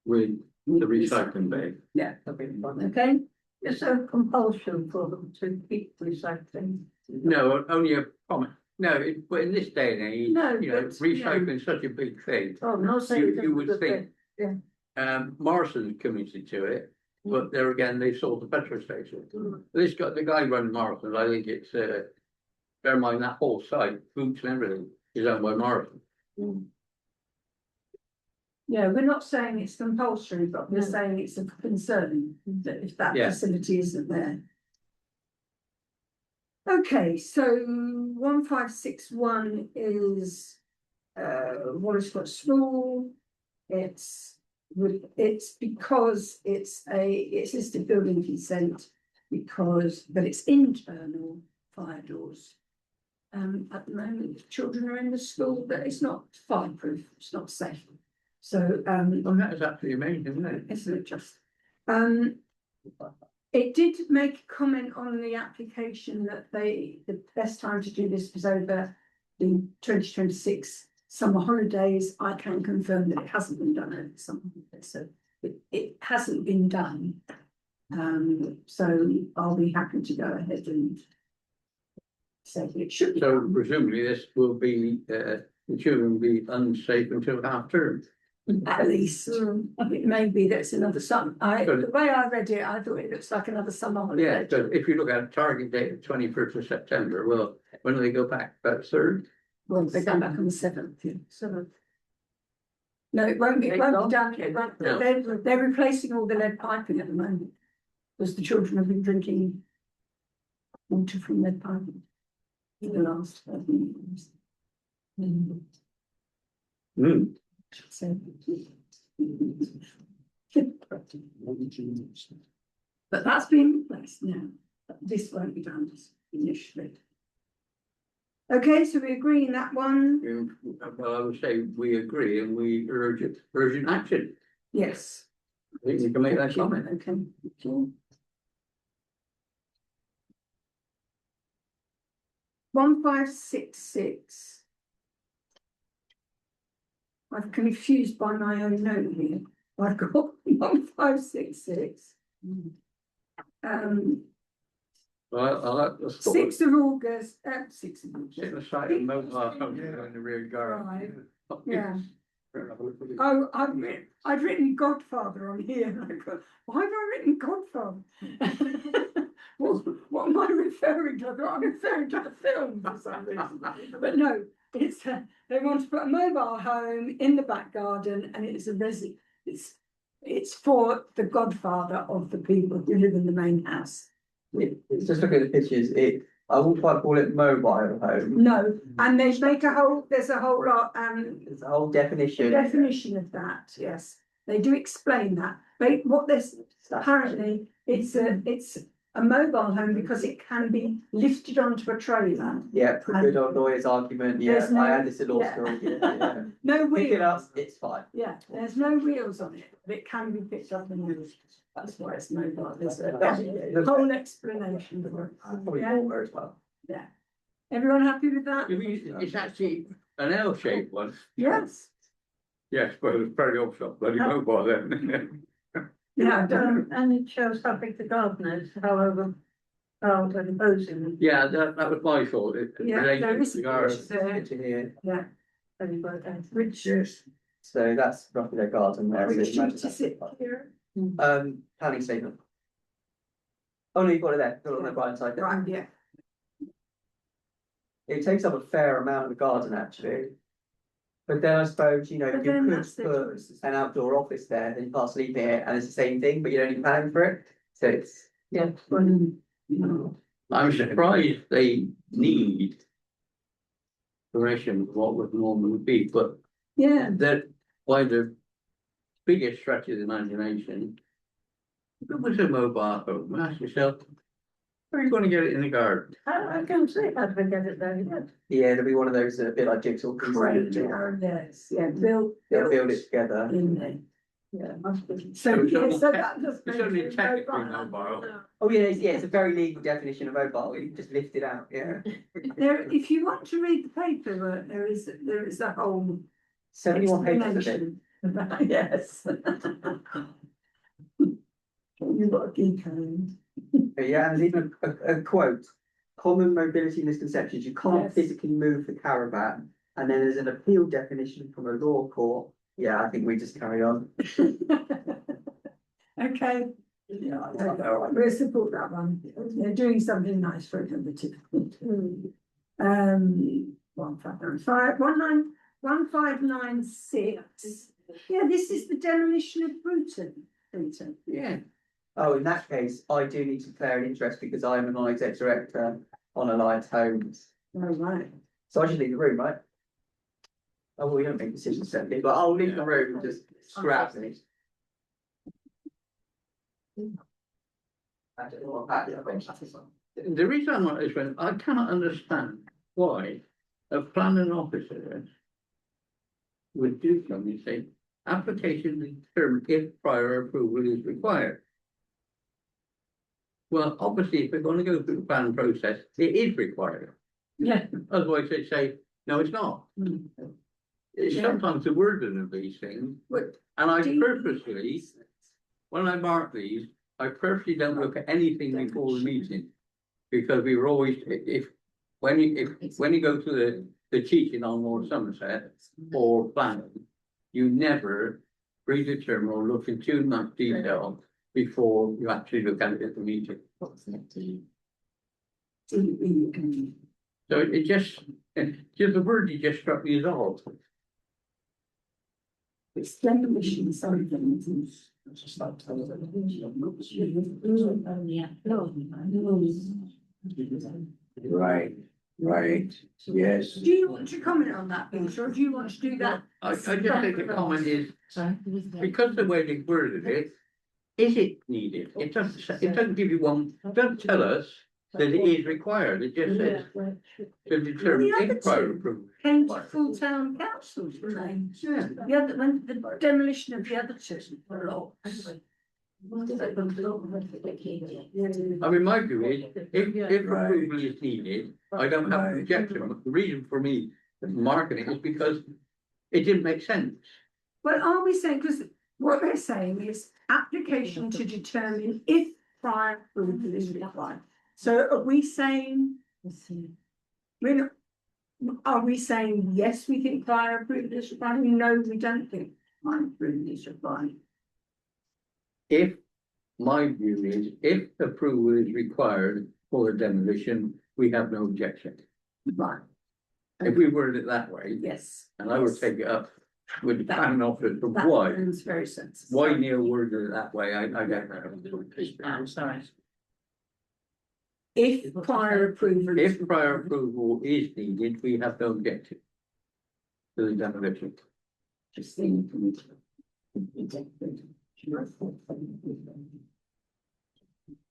with the recycling bay. Yeah, okay, It's a compulsion for them to keep recycling. No, only a comment. No, but in this day and age, No, you know, but, recycling is such a big thing. Oh, I'm not saying. You would it's a think. good Morrison's committed to it, but there again, they sold the petrol station. This guy, the guy running Morrison's, I think it's, bear in mind that whole site, boots and everything, is owned by Morrison. yeah, we're not saying it's compulsory, but we're saying it's a concern that if that Yeah. facility isn't there. Okay, so 1561 is Wallace School. It's because it's listed building consent but it's internal fire doors. At the moment, children are in the school, but it's not fireproof, it's not safe. So, Well, that is absolutely amazing, isn't it? isn't it just? It did make a comment on the application that the best time to do this was over the 2026 summer holidays. I can confirm that it hasn't been done over the summer holidays, so it hasn't been done. So I'll be happy to go ahead and say that it should be So done. presumably this will be, the children will be unsafe until half term. At least, it may be that's another summer. The way I read it, I thought it looks like another summer Yeah, holiday. so if you look at a target date of 21st of September, well, when do they go back? About third? Well, they're going back on the 7th, yeah. 7th. No, it won't be done. No. They're replacing all the lead piping at the moment. Because the children have been drinking water from lead piping. For the last 13 years. So. But that's been replaced now. This won't be done initially. Okay, so we agree in that one. Well, I would say we agree and we urgent action. Yes. I think we can make that comment. Okay. Sure. 1566. I'm confused by my own note here. I've got 1566. Well, I'll 6th of August, 6th of August. sit aside and mobile phone in the rear garden. Right. Yeah. Oh, I'd written Godfather on here. And I thought, why have I written Godfather? what am I referring to? I thought I'm referring to the film for some reason. But no, they want to put a mobile home in the back garden and it's for the godfather of the people who live in the main house. It's just look at the pictures, I wouldn't quite call it mobile home. No, and there's a whole lot, It's a whole definition. definition of that, yes. They do explain that. Apparently, it's a mobile home because it can be lifted onto a trailer. Yeah, good old lawyer's argument, yeah, There's no- I had this at law yeah. school, yeah. No Pick it up, wheels. it's fine. Yeah, there's no wheels on it, but it can be picked up and moved. That's why it's mobile. There's a whole explanation for it. Probably Yeah. water as well. Everyone happy with that? It's actually an L-shaped one. Yes. Yes, but it's very offshot, bloody mobile then. Yeah, I don't. And it shows how big the garden is, however, how imposing. Yeah, that was my thought. It Yeah, related there to is the a garden. picture there. Picture here, Yeah, which, so that's roughly their garden there. so which imagine sheet that's is it fine. here? Planning statement. Oh no, you've got it there, got it on the right side there. Right, yeah. It takes up a fair amount of the garden actually. But then I suppose, you know, But you then could that's their put choices. an outdoor office there, then you can't sleep in it, and it's the same thing, but you don't need planning for it. So it's, Yeah. I'm surprised they need permission for what would normally be, but Yeah, that by the biggest stretch of the imagination. If it was a mobile home, ask yourself, where are you gonna get it in the garden? I can see how to get it there, yeah. yeah, it'll be one of those, a bit like jigsaw pieces. great, yes, yeah, build They'll build it together. in there. Yeah, must be. So, It's yeah, only so tech- that does. It's make only it technically mobile. mobile. Oh, yeah, it's a very legal definition of mobile, you can just lift it out, yeah. There, if you want to read the paper, there is a whole 71 pages of it. explanation about- Yes. You've got a geek home. But yeah, and there's even a quote, common mobility misconceptions, you can't Yes. physically move the caravan. And then there's an appeal definition from a law court, yeah, I think we just carry on. Okay. We'll support that one. They're doing something nice for everybody. 1596. Yeah, this is the demolition of Bruton. Yeah, Oh, in that case, I do need to declare an interest because I am a non-exec director on Alliance Homes. Oh, right. So I should leave the room, right? Oh, well, we don't make decisions separately, but I'll leave the room and just scrap it. I don't know what that is. the reason I'm not this one, I cannot understand why a planning officer would do something, say, application determined if prior approval is required. Well, obviously, if we're gonna go through the planning process, it is required. Yeah. Otherwise, they say, no, it's not. It's Yeah. sometimes the wording of these things, and I purposely, when I mark these, I purposely don't look at anything before the meeting. Because we were always, when you go to the teaching on North Somerset or planning, you never predetermine or look in too much detail before you actually look at it at the meeting. So it just the word you just struck me as odd. It's demolition something. Right, yes. Do you want to comment on that, Peter, or do you want to do that? I just think the comment is, because the way they worded it, is it needed? It doesn't give you one, don't tell us that it is required, it just says to determine if prior approval. Came to full town council, didn't they? Yeah. The other, when the demolition of the other two. I mean, my view is, if approval is needed, I don't have an objection, but the reason for me marking it is because it didn't make sense. Well, are we saying, because what they're saying is application to determine if prior approval is required. So are we saying, we're not, are we saying, yes, we think prior approval is required? No, we don't think prior approval is required. If, my view is, if approval is required for a demolition, we have no objection. Right. if we worded it that way, Yes. and I would yes. take it up with the That- planning office, but That why? sounds very sensible. Why Neil worded it that way, I don't I'm know. sorry. If prior approval. is If prior required, approval is needed, we have no objection to the demolition. just think.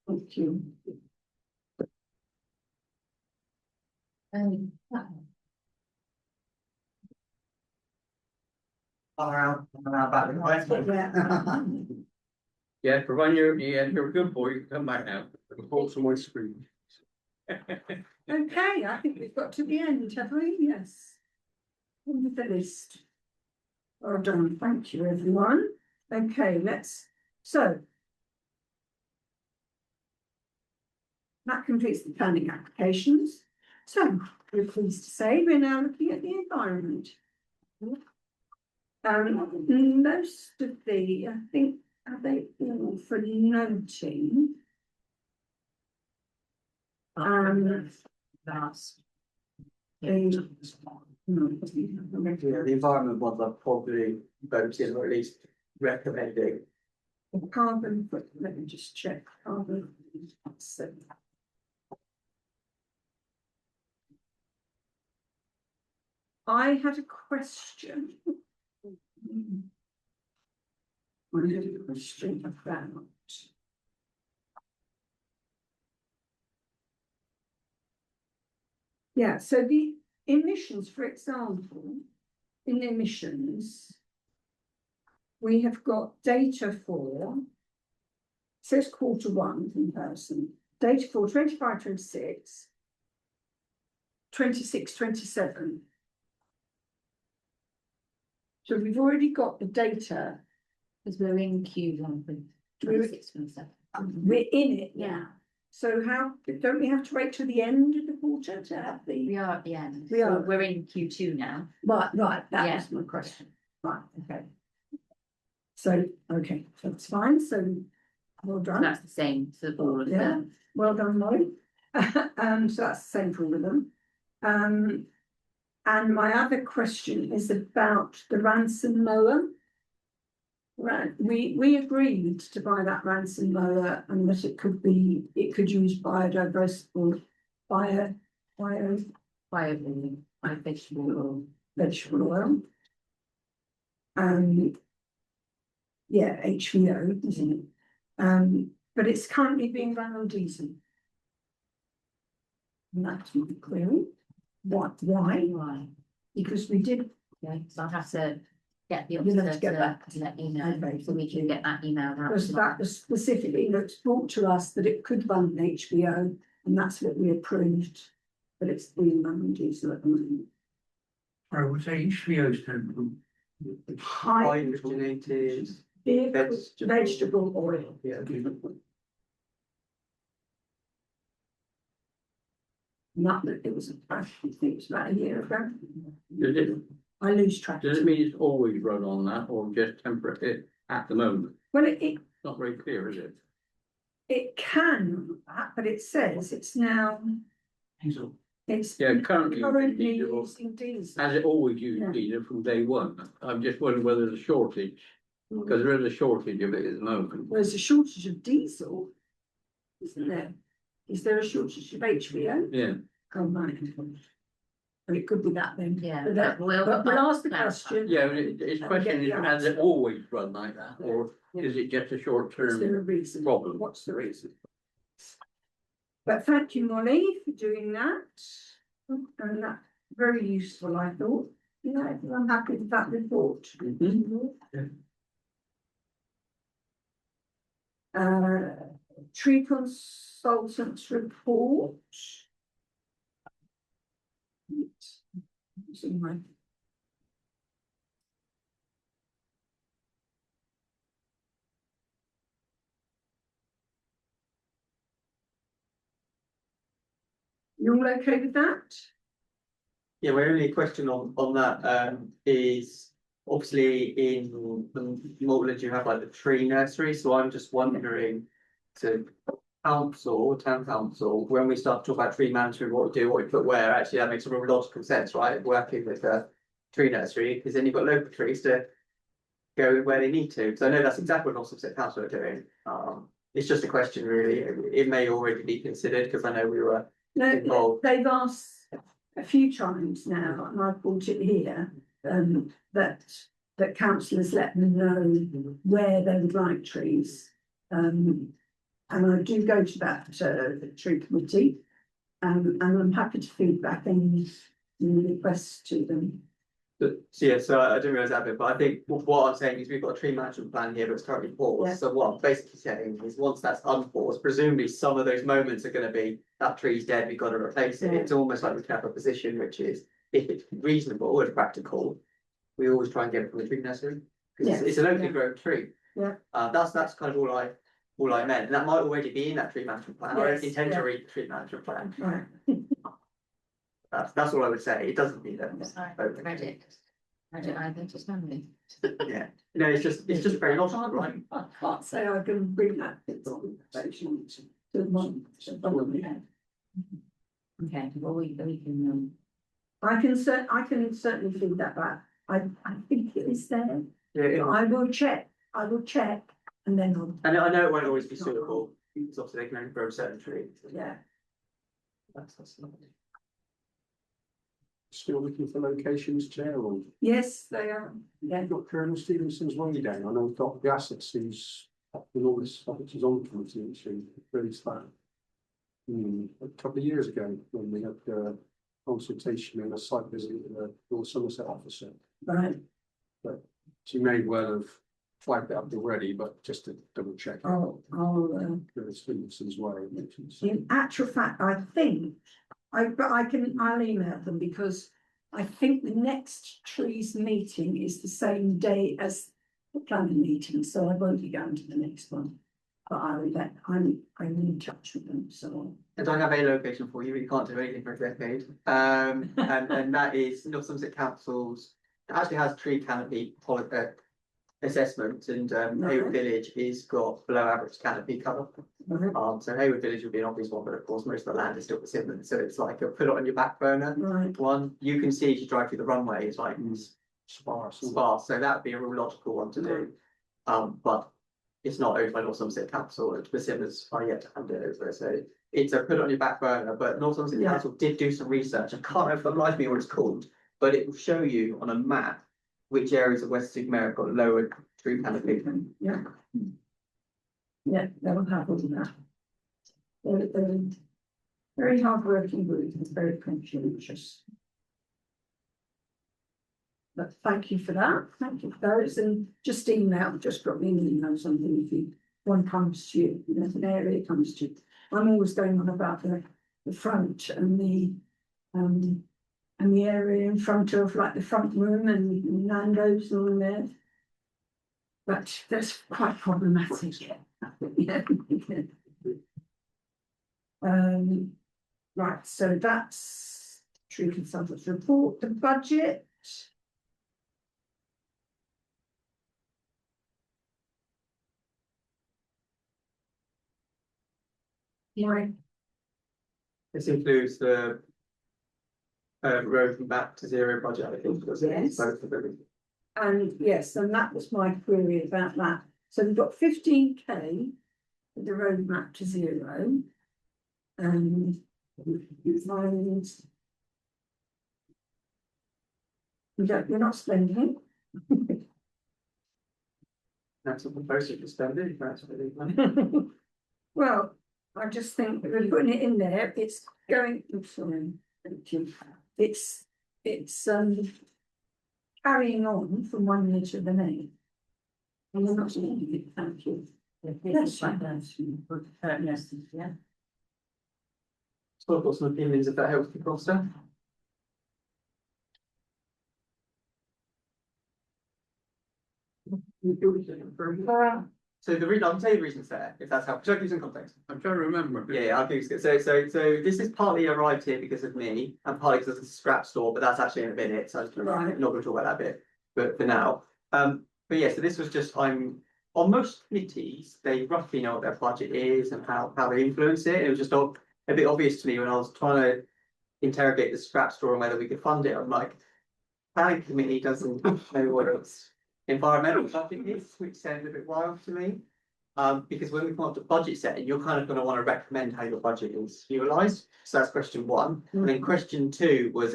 Thank you. About the question. Yeah. Yeah, provided you're a good boy, you can come back now. Reports on my screen. Okay, I think we've got to the end, have we? Yes. End of the list. Well done, thank you, everyone. Okay, so. That completes the planning applications. So we're pleased to say we're now looking at the environment. Most of the, I think, are they all for noting? That's. The- The environment ones are probably voting or at least recommending. Carbon, let me just check carbon. So, I had a question. I had a question about. Yeah, so the emissions, for example, in emissions. We have got data for. Says Q1 comparison, data for 25, 26. 26, 27. So we've already got the data, Because we're in Q1 with We're- 26, 27. we're in it now. So how, don't we have to wait till the end of the quarter to have the? We are at the end. We are. So we're in Q2 now. Right, that Yeah. was my question, right, okay. So, okay, that's fine, so, well done. That's the same for all of Yeah. them. Well done, Molly. So that's the same for all of them. And my other question is about the ransom mower. Right, we agreed to buy that ransom mower and that it could use biodiversity, bio Bio, by vegetable. vegetable oil. Yeah, HVO, isn't it? But it's currently being run on diesel. And that's not clear. What, why? Why? Because we did, Okay, so I'll have to get the You'll have to officer get to back. let you know, Okay, so we thank can you. get that email out. because that was specifically looks brought to us that it could run an HVO, and that's what we approved. But it's being run on diesel at the moment. I would say HVO stand High Hydrogenated. vegetable oil. Yeah. Not that it was, I think it was about a year ago. Does it, I lose track. does it mean it's always run on that or just temporary at the moment? Well, Not very clear, is it? it can, but it says it's now, diesel. it's Yeah, currently currently diesel. using diesel. Has it always used Yeah. diesel from day one? I'm just wondering whether there's a shortage, because there is a shortage of it at the moment. There's a shortage of diesel, isn't there? Is there a shortage of HVO? Yeah, Oh, right. But it could be that then. Yeah, But that- we'll but we'll ask the clarify. question. yeah, but its And question get is, the has it answer. always run like that, or is it just a short Is there a term? reason? problem. What's the reason? But thank you, Molly, for doing that. And that's very useful, I thought. Yeah, I'm happy with that report. Tree consultants report. See my- You all okay with that? Yeah, my only question on that is obviously in the Maltland you have like the tree nursery, so I'm just wondering to council, town council, when we start to talk about tree management, what we do, what we put where, actually that makes a real logical sense, right? Working with a tree nursery, because then you've got local trees to go where they need to. So I know that's exactly what North Somerset Council are doing. It's just a question really. It may already be considered, because I know we were No, involved. they've asked a few times now, and I've brought it here, that councillors let them know where they would like trees. And I do go to that tree committee, and I'm happy to feed back any requests to them. But, so yeah, so I didn't realise that bit, but I think what I'm saying is we've got a tree management plan here, but it's currently paused. Yeah. So what I'm basically saying is once that's unpaused, presumably some of those moments are gonna be, that tree's dead, we've got to replace it. Yeah. It's almost like we can have a position, which is, if it's reasonable and practical, we always try and get it from the tree nursery. Because Yes, it's a locally yeah. grown tree. Yeah. That's kind of all I meant, and that might already be in that tree management plan. I Yes, don't intend yeah. to read the tree management plan. Right. That's all I would say. It doesn't mean that. Sorry, read it. Read it either, just memory. Yeah, no, it's just very logical, right? I can't say I can bring that conversation to the Okay, well, we can, I can certainly feed that back. I think it is there. Yeah, I will check, and then I'll, and I know it won't always be suitable, because obviously they can only grow certain trees. yeah. That's not. Still looking for locations, Chair, or Yes, they are, yeah. you've got Colonel Stevenson's way down. I know Dr. Gassett who's in all this stuff, which is on committee, actually, raised that. A couple of years ago, when we had consultation and a site visit with the North Somerset officer. Right, She may well have flagged it up already, but just to double check. I'll, Colonel Stevenson's way. in actual fact, I think, I'll email them, because I think the next trees meeting is the same day as the planning meeting, so I won't be going to the next one. But I'm in touch with them, so. I don't have a location for you, you can't do anything for a decade. And that is North Somerset Council's, it actually has tree canopy assessment, and Hayward Village is got below average canopy cover. So Hayward Village would be an obvious one, but of course most of the land is still persimmon, so it's like a put it on your back burner. Right, One, you can see as you drive through the runway, it's like Sparse. sparse, so that would be a real logical one to do. But it's not owned by North Somerset Council, and persimmons are yet to hand it over, so it's a put it on your back burner, but North Somerset Yeah. Council did do some research, I can't remember for the life of me what it's called, but it will show you on a map which areas of Weston-super-Mare have got lower tree canopy. yeah. Yeah, they'll have all that. They're very hard-working group, and very conscientious. But thank you for that, thank you for those, and just drop me an email or something if one comes to you, if an area comes to you. I'm always going on about the front and the area in front of, like, the front room and Nando's and all there. But that's quite problematic, yeah. Right, so that's tree consultants report, the budget. Right, This includes the road from back to zero budget, I think, because it's Yes. both of them. and yes, and that was my query about that. So we've got 15K for the roadmap to zero. And you're not spending it. That's a proposal to spend it, that's really. Well, I just think that we're putting it in there, it's going, I'm sorry, thank you. It's carrying on from one year to the next. And we're not spending it, thank you. That's fine. yeah. So I've got some opinions if that helps people, stuff. So the reason, I'll tell you the reasons there, if that's helpful, should I give you some context? I'm trying to remember. Yeah, I'll give you, so this is partly arrived here because of me, and partly because it's a scrap store, but that's actually in a minute, so I'm Right. not gonna talk about that bit, but for now. But yeah, so this was just, I'm on most committees, they roughly know what their budget is and how they influence it. It was just a bit obvious to me when I was trying to interrogate the scrap store and whether we could fund it. I'm like, planning committee doesn't know what its environmental budget is, which sounds a bit wild to me. Because when we come up to budget setting, you're kind of going to want to recommend how your budget is utilised. So that's question one. And then question two was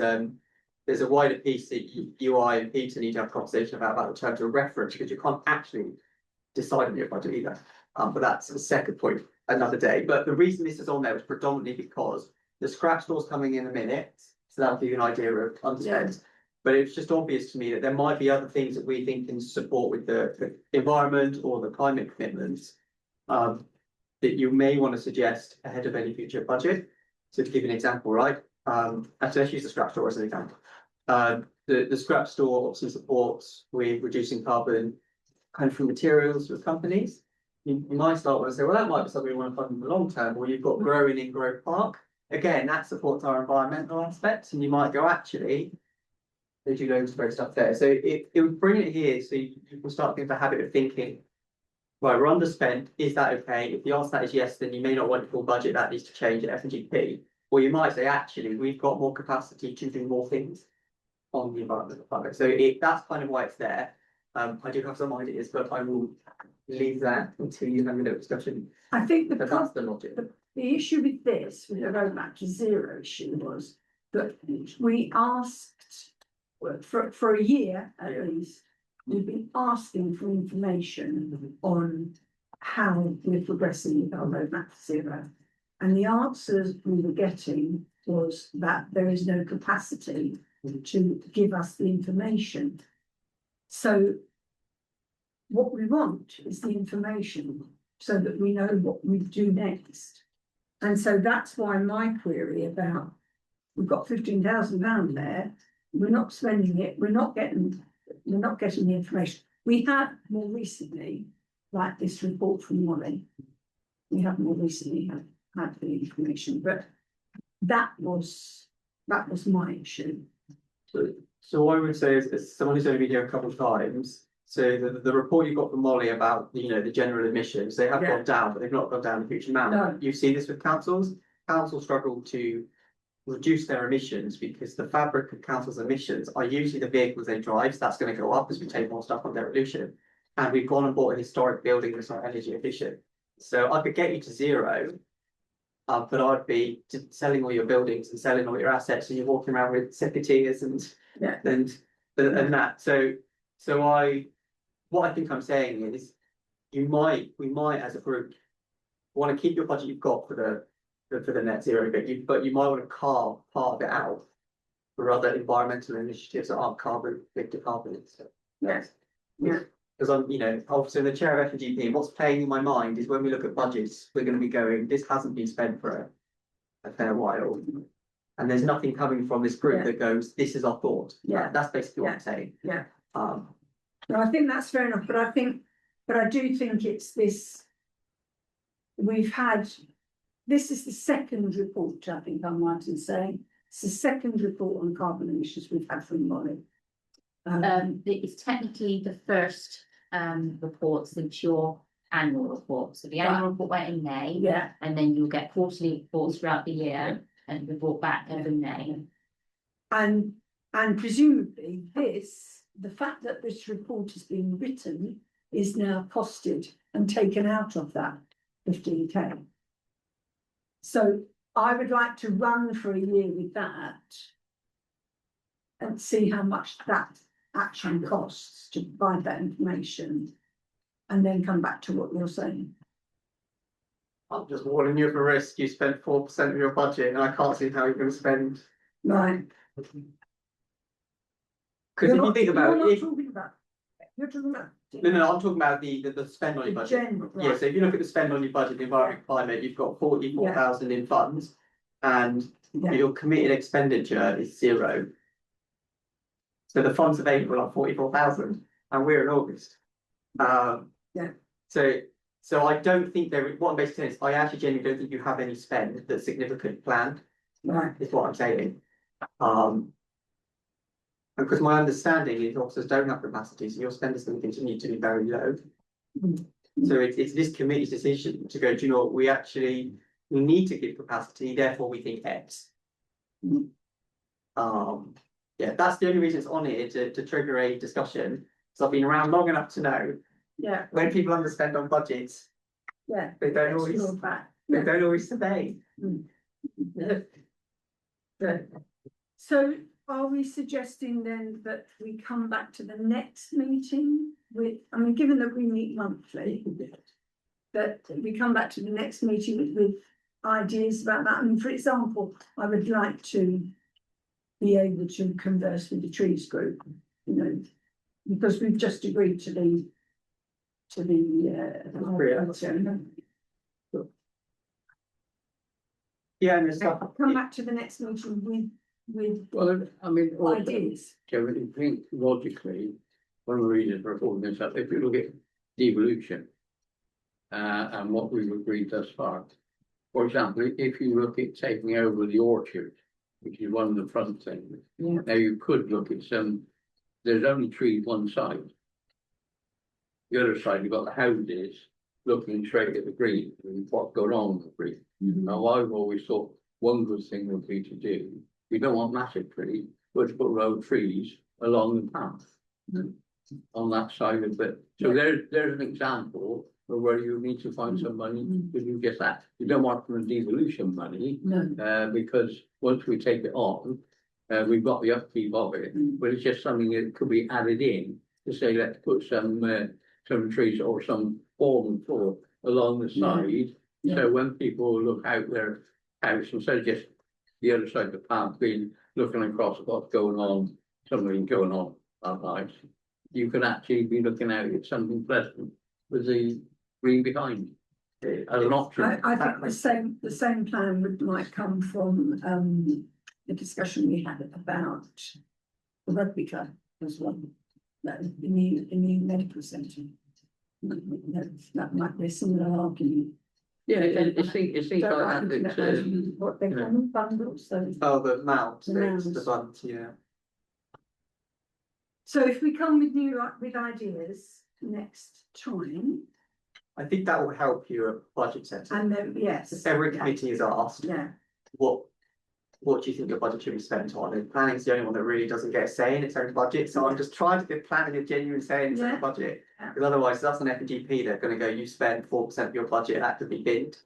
there's a wider piece that I and Peter need to have a conversation about the terms of reference, because you can't actually decide on your budget either. But that's the second point another day. But the reason this is on there was predominantly because the scrap store's coming in a minute, so that'll give you an idea of underspend. But it's just obvious to me that there might be other things that we think can support with the environment or the climate commitments that you may want to suggest ahead of any future budget. So to give you an example, right? Actually, let's use the scrap store as an example. The scrap store obviously supports with reducing carbon kind of from materials with companies. You might start with and say, well, that might be something we want to fund in the long term, or you've got growing in Grove Park. Again, that supports our environmental aspects, and you might go, actually, they do loads of great stuff there. So it would bring it here, so you will start getting the habit of thinking, right, we're underspent, is that okay? If the answer to that is yes, then you may not want a full budget, that needs to change at F&GP. Or you might say, actually, we've got more capacity to do more things on the environmental project. So that's kind of why it's there. I do have some ideas, but I will leave that until you have a little discussion. I think But that's the logic. the issue with this, with the roadmap to zero issue, was that we asked for a year at least, we've been asking for information on how we're progressing with our roadmap to zero. And the answers we were getting was that there is no capacity to give us the information. So what we want is the information so that we know what we do next. And so that's why my query about, we've got £15,000 there, we're not spending it, we're not getting the information. We have more recently, like this report from Molly, we have more recently had the information, but that was my issue. So what I would say is, as someone who's only been here a couple of times, so the report you got from Molly about, the general emissions, they have gone down, but they've not gone down a huge amount. No. You've seen this with councils. Councils struggle to reduce their emissions because the fabric of councils' emissions are usually the vehicles they drive. So that's going to go up as we take more stuff on their pollution. And we've gone and bought a historic building that's not energy efficient. So I could get you to zero, but I'd be selling all your buildings and selling all your assets, and you're walking around with secretaries and that. So what I think I'm saying is, we might as a group want to keep your budget you've got for the net zero bit, but you might want to carve part of it out for other environmental initiatives that aren't big carbon. So. Yes. Yeah. Because I'm, obviously the chair of F&GP, what's playing in my mind is when we look at budgets, we're going to be going, this hasn't been spent for a fair while. And there's nothing coming from this group that goes, this is our thought. Yeah. That's basically what I'm saying. Yeah. No, I think that's fair enough, but I do think it's this. This is the second report, I think I'm right in saying. It's the second report on carbon emissions we've had from Molly. It's technically the first report since your annual report. So the annual report went in May. Yeah. And then you'll get quarterly reports throughout the year and report back every May. And presumably the fact that this report has been written is now costed and taken out of that 15K. So I would like to run for a year with that and see how much that actually costs to provide that information, and then come back to what you're saying. I'm just warning you for risk. You spent 4% of your budget, and I can't see how you're going to spend. Right. Because if you think about it, you're talking about. No, I'm talking about the spend on your budget. Yeah, so if you look at the spend on your budget, the environment and climate, you've got 44,000 in funds, and your committed expenditure is zero. So the funds available are 44,000, and we're in August. So I don't think what I'm basically saying is, I actually genuinely don't think you have any spend that's significant planned. Right. Is what I'm saying. Because my understanding is officers don't have capacity, so your spend is going to continue to be very low. So it's this committee's decision to go, do you know what, we need to give capacity, therefore we think X. Yeah, that's the only reason it's on here, to trigger a discussion, so I've been around long enough to know Yeah, when people underspend on budgets, yeah. they don't It's always, your back. they don't always survey. So are we suggesting then that we come back to the next meeting with, I mean, given that we meet monthly, that we come back to the next meeting with ideas about that? I mean, for example, I would like to be able to converse with the trees group, you know, because we've just agreed to the Yeah, and there's stuff. come back to the next meeting with Well, I mean, ideas. Kevin, you think logically, one of the reasons for holding this up, if you look at devolution, and what we've agreed thus far. For example, if you look at taking over the orchard, which is one of the front things, Yeah. now you could look at there's only trees one side. The other side, you've got the houses looking straight at the green, and what's going on with the green. Now, I've always thought one good thing would be to do, we don't want massive trees, but to put row of trees along the path. On that side of it, so there's an example of where you need to find some money to do just that. You don't want from the devolution money, No. because once we take it on, we've got the upkeep of it, but it's just something that could be added in to say, let's put some trees or some form floor along the side. So when people look out their house, instead of just the other side of the path being looking across at what's going on, something going on that night, you could actually be looking out at something pleasant with the green behind as an option. I think the same plan might come from the discussion we had about the rugby club as well. The new medical centre. That might be a similar argument. Yeah, it seems like that. What they call them, bundles, so. Oh, the mount, The the mounds. bunt, yeah. So if we come with ideas next time, I think that will help you at budget setting. and then, yes. Every committee is asked, Yeah, what do you think your budget should be spent on? And planning is the only one that really doesn't get a say in its own budget, so I'm just trying to give planning a genuine say in its own budget. Yeah. Because otherwise, that's an FGP, they're gonna go, you spend 4% of your budget, that could be binned.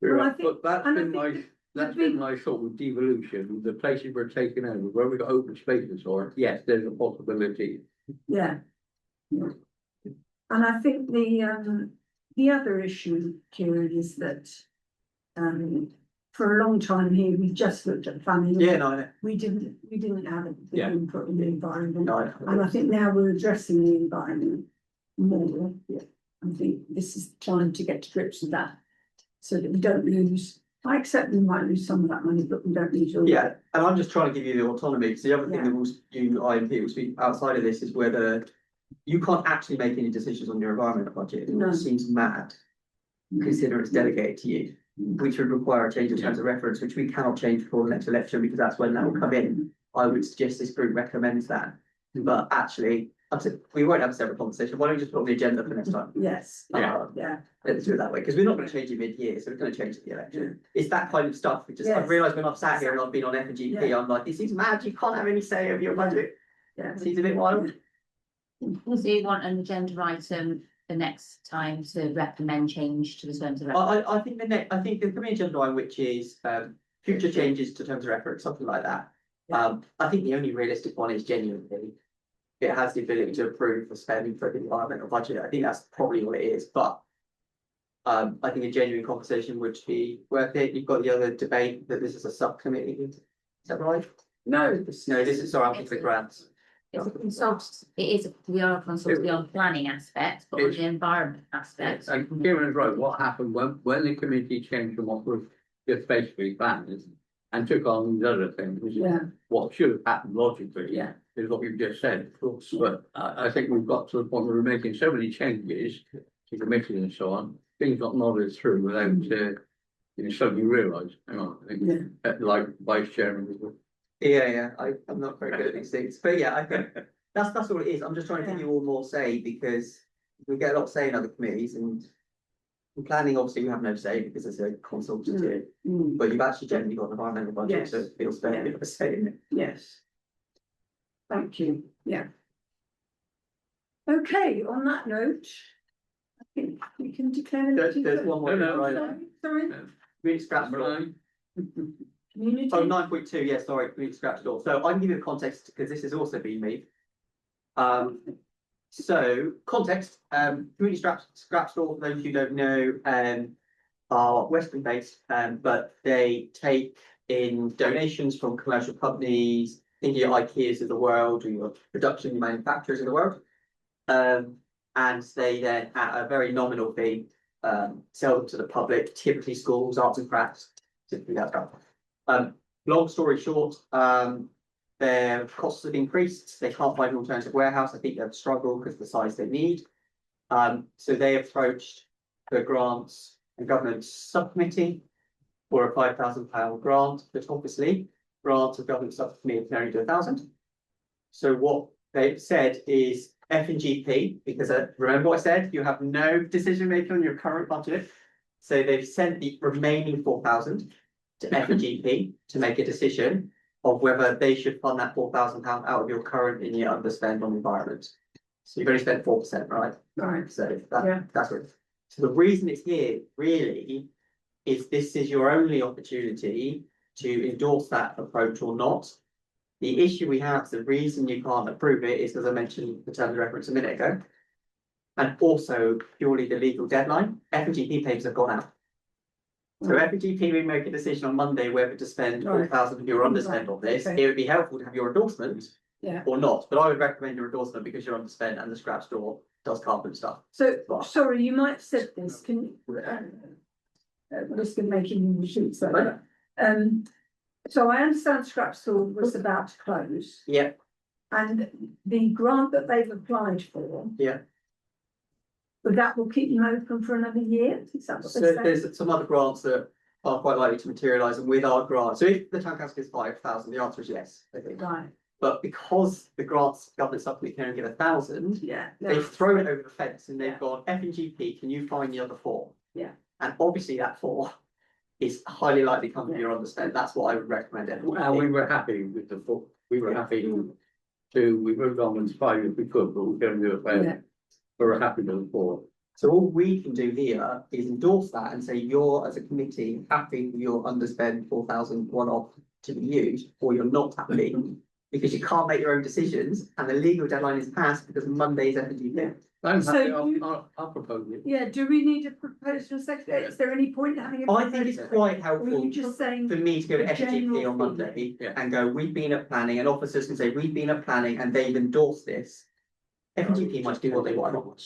Well, I think- But that's and I been think my, that's been my thought with devolution, the places we're taking over, where we've got open spaces or, yes, there's a possibility. yeah. Yeah. And I think the other issue, Kieran, is that for a long time here, we just looked at planning. Yeah, no, I know. We didn't have a big Yeah. input in the environment. No, I know. And I think now we're addressing the environment more. Yeah. I think this is the time to get to grips with that, so that we don't lose. I accept we might lose some of that money, but we don't lose all of Yeah, it. and I'm just trying to give you the autonomy, because the other thing Yeah. that IMP will speak outside of this is whether you can't actually make any decisions on your environmental budget. No. It seems mad, considering it's delegated to you, which would require a change of terms of reference, which we cannot change before the next election, because that's when that will come in. I would suggest this group recommends that, but actually, we won't have a separate conversation. Why don't we just put it on the agenda for next time? Yes. Yeah. Yeah. Let's do it that way, because we're not going to change it mid-year, so we're going to change it at the election. It's that kind of stuff. I've Yes. realised when I've sat here and I've been on FGP, Yeah. I'm like, this is mad. You can't have any say over your budget. Yeah. It seems a bit wild. So you want an agenda item the next time to recommend change to the terms of reference? I think I think there's going to be an agenda line which is future changes to terms of reference, something like that. I think the only realistic one is genuinely it has the ability to approve the spending for the environmental budget. I think that's probably what it is, but I think a genuine conversation would be worth it. You've got the other debate that this is a subcommittee. Is that right? No. No, this is, sorry, I'm thinking the grants. It's a consult, we are consulting on planning aspects, but on the environment aspects. And Kieran is right, what happened when the committee changed from what was just basically planned and took on these other things, Yeah. what should have happened logically. Yeah. Is what you've just said, but I think we've got to the point where we're making so many changes to committees and so on, things got nodded through without, suddenly realise, hang on, I think, like Vice Chairman. Yeah, I'm not very good at these things, but yeah, I think that's all it is. I'm just trying to give you all more say, because we get a lot of say in other committees and. In planning, obviously, we have no say because it's a consultative, but you've actually generally got an environmental budget, Yes. so it feels fair to have a say in it. Yes. Thank you, yeah. Okay, on that note, I think we can declare. There's one more. No, right. Sorry, Community scratch law. Right. community. Oh, 9.2, yeah, sorry, community scratch law. So I can give you a context because this has also been me. So context, community scratch law, for those who don't know, are Western based, but they take in donations from commercial companies, think your IKEAs of the world or your production manufacturers of the world. And they then at a very nominal fee, sell them to the public, typically schools, arts and crafts, typically that stuff. Long story short, their costs have increased. They can't find an alternative warehouse. I think they've struggled because of the size they need. So they approached the grants and governance subcommittee for a £5,000 grant, but obviously grants of government subcommittee can only do 1,000. So what they've said is F and GP, because remember what I said, you have no decision making on your current budget. So they've sent the remaining 4,000 to F and GP to make a decision of whether they should fund that £4,000 out of your current in-year underspend on environment. So you've only spent 4%, right? Right. So Yeah. that's what. So the reason it's here really is this is your only opportunity to endorse that approach or not. The issue we have, the reason you can't approve it is, as I mentioned the terms of reference a minute ago, and also purely the legal deadline. F&GP papers have gone out. So F&GP will make a decision on Monday whether to spend 4,000 of your underspend on this. Okay. It would be helpful to have your endorsement Yeah. or not, but I would recommend your endorsement because you're underspent and the scrap store does carbon stuff. So, sorry, you might have said this, can, this could make you shoot, so. So I understand scrap store was about to close. Yeah, And the grant that they've applied for. Yeah. But that will keep them open for another year, is that what so they're saying? there's some other grants that are quite likely to materialise, and with our grant, so if the town council gives 5,000, the answer is yes, I think. Right, But because the grants government supplement can only give 1,000, yeah. they've thrown it over the fence and they've gone, F and GP, can you find the other 4? Yeah. And obviously that 4 is highly likely to come from your underspend. That's what I would recommend. Well, we were happy with the book. We were happy we moved on with 5 if we could, but we couldn't do it. Yeah. We were happy with the 4. So all we can do here is endorse that and say you're, as a committee, happy with your underspend 4,000 one-off to be used, or you're not happy because you can't make your own decisions and the legal deadline is passed because Monday's FGP. I'm So happy, you- I'll propose it. Yeah, do we need a proposal secretary? Is there any point in having a? I think it's proposal? quite Or are helpful you just saying? for me to go to the general FGP on thing? Monday Yeah. and go, we've been at planning, and officers can say, we've been at planning and they've endorsed this. FGP might do what they want.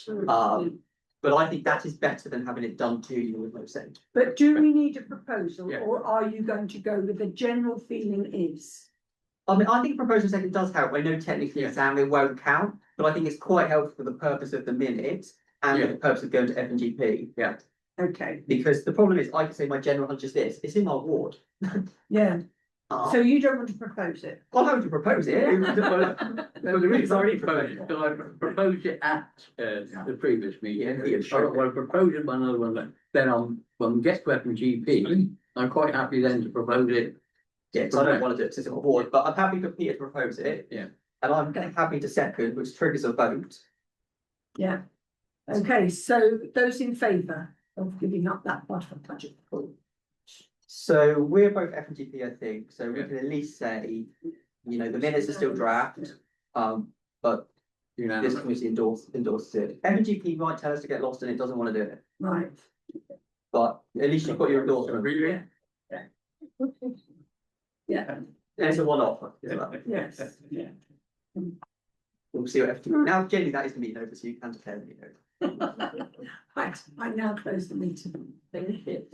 But I think that is better than having it done to you with no say. But do we need a proposal, Yeah. or are you going to go with the general feeling is? I mean, I think proposal second does help. I know technically Yeah. Sam, it won't count, but I think it's quite helpful for the purpose of the minutes and Yeah. for the purpose of going to FGP. Yeah. Okay, Because the problem is, I can say my general hunch is this, it's in my ward. yeah, Uh, so you don't want to propose it? I'm happy to propose it. Well, the reason I proposed it, because I proposed it at the previous meeting. Yeah, sure. I proposed it by another one, then when we get to F and GP, I'm quite happy then to propose it. Yeah, because I don't want to do it because it's in my ward, but I'm happy for Peter to propose it. Yeah. And I'm happy to second, which triggers a vote. Yeah. Okay, so those in favour of giving up that part of budget? So we're both F and GP, I think, so we Yeah. can at least say, you know, the minutes are still draft. But You know, this committee endorses it. F and GP might tell us to get lost and it doesn't want to do it, Right. but at least you've got your endorsement. really? Yeah, And it's a one-off. yes, yeah. We'll see what F and GP, now generally that is the meeting over, so you can declare the meeting over. Right, I now close the meeting. Thank you.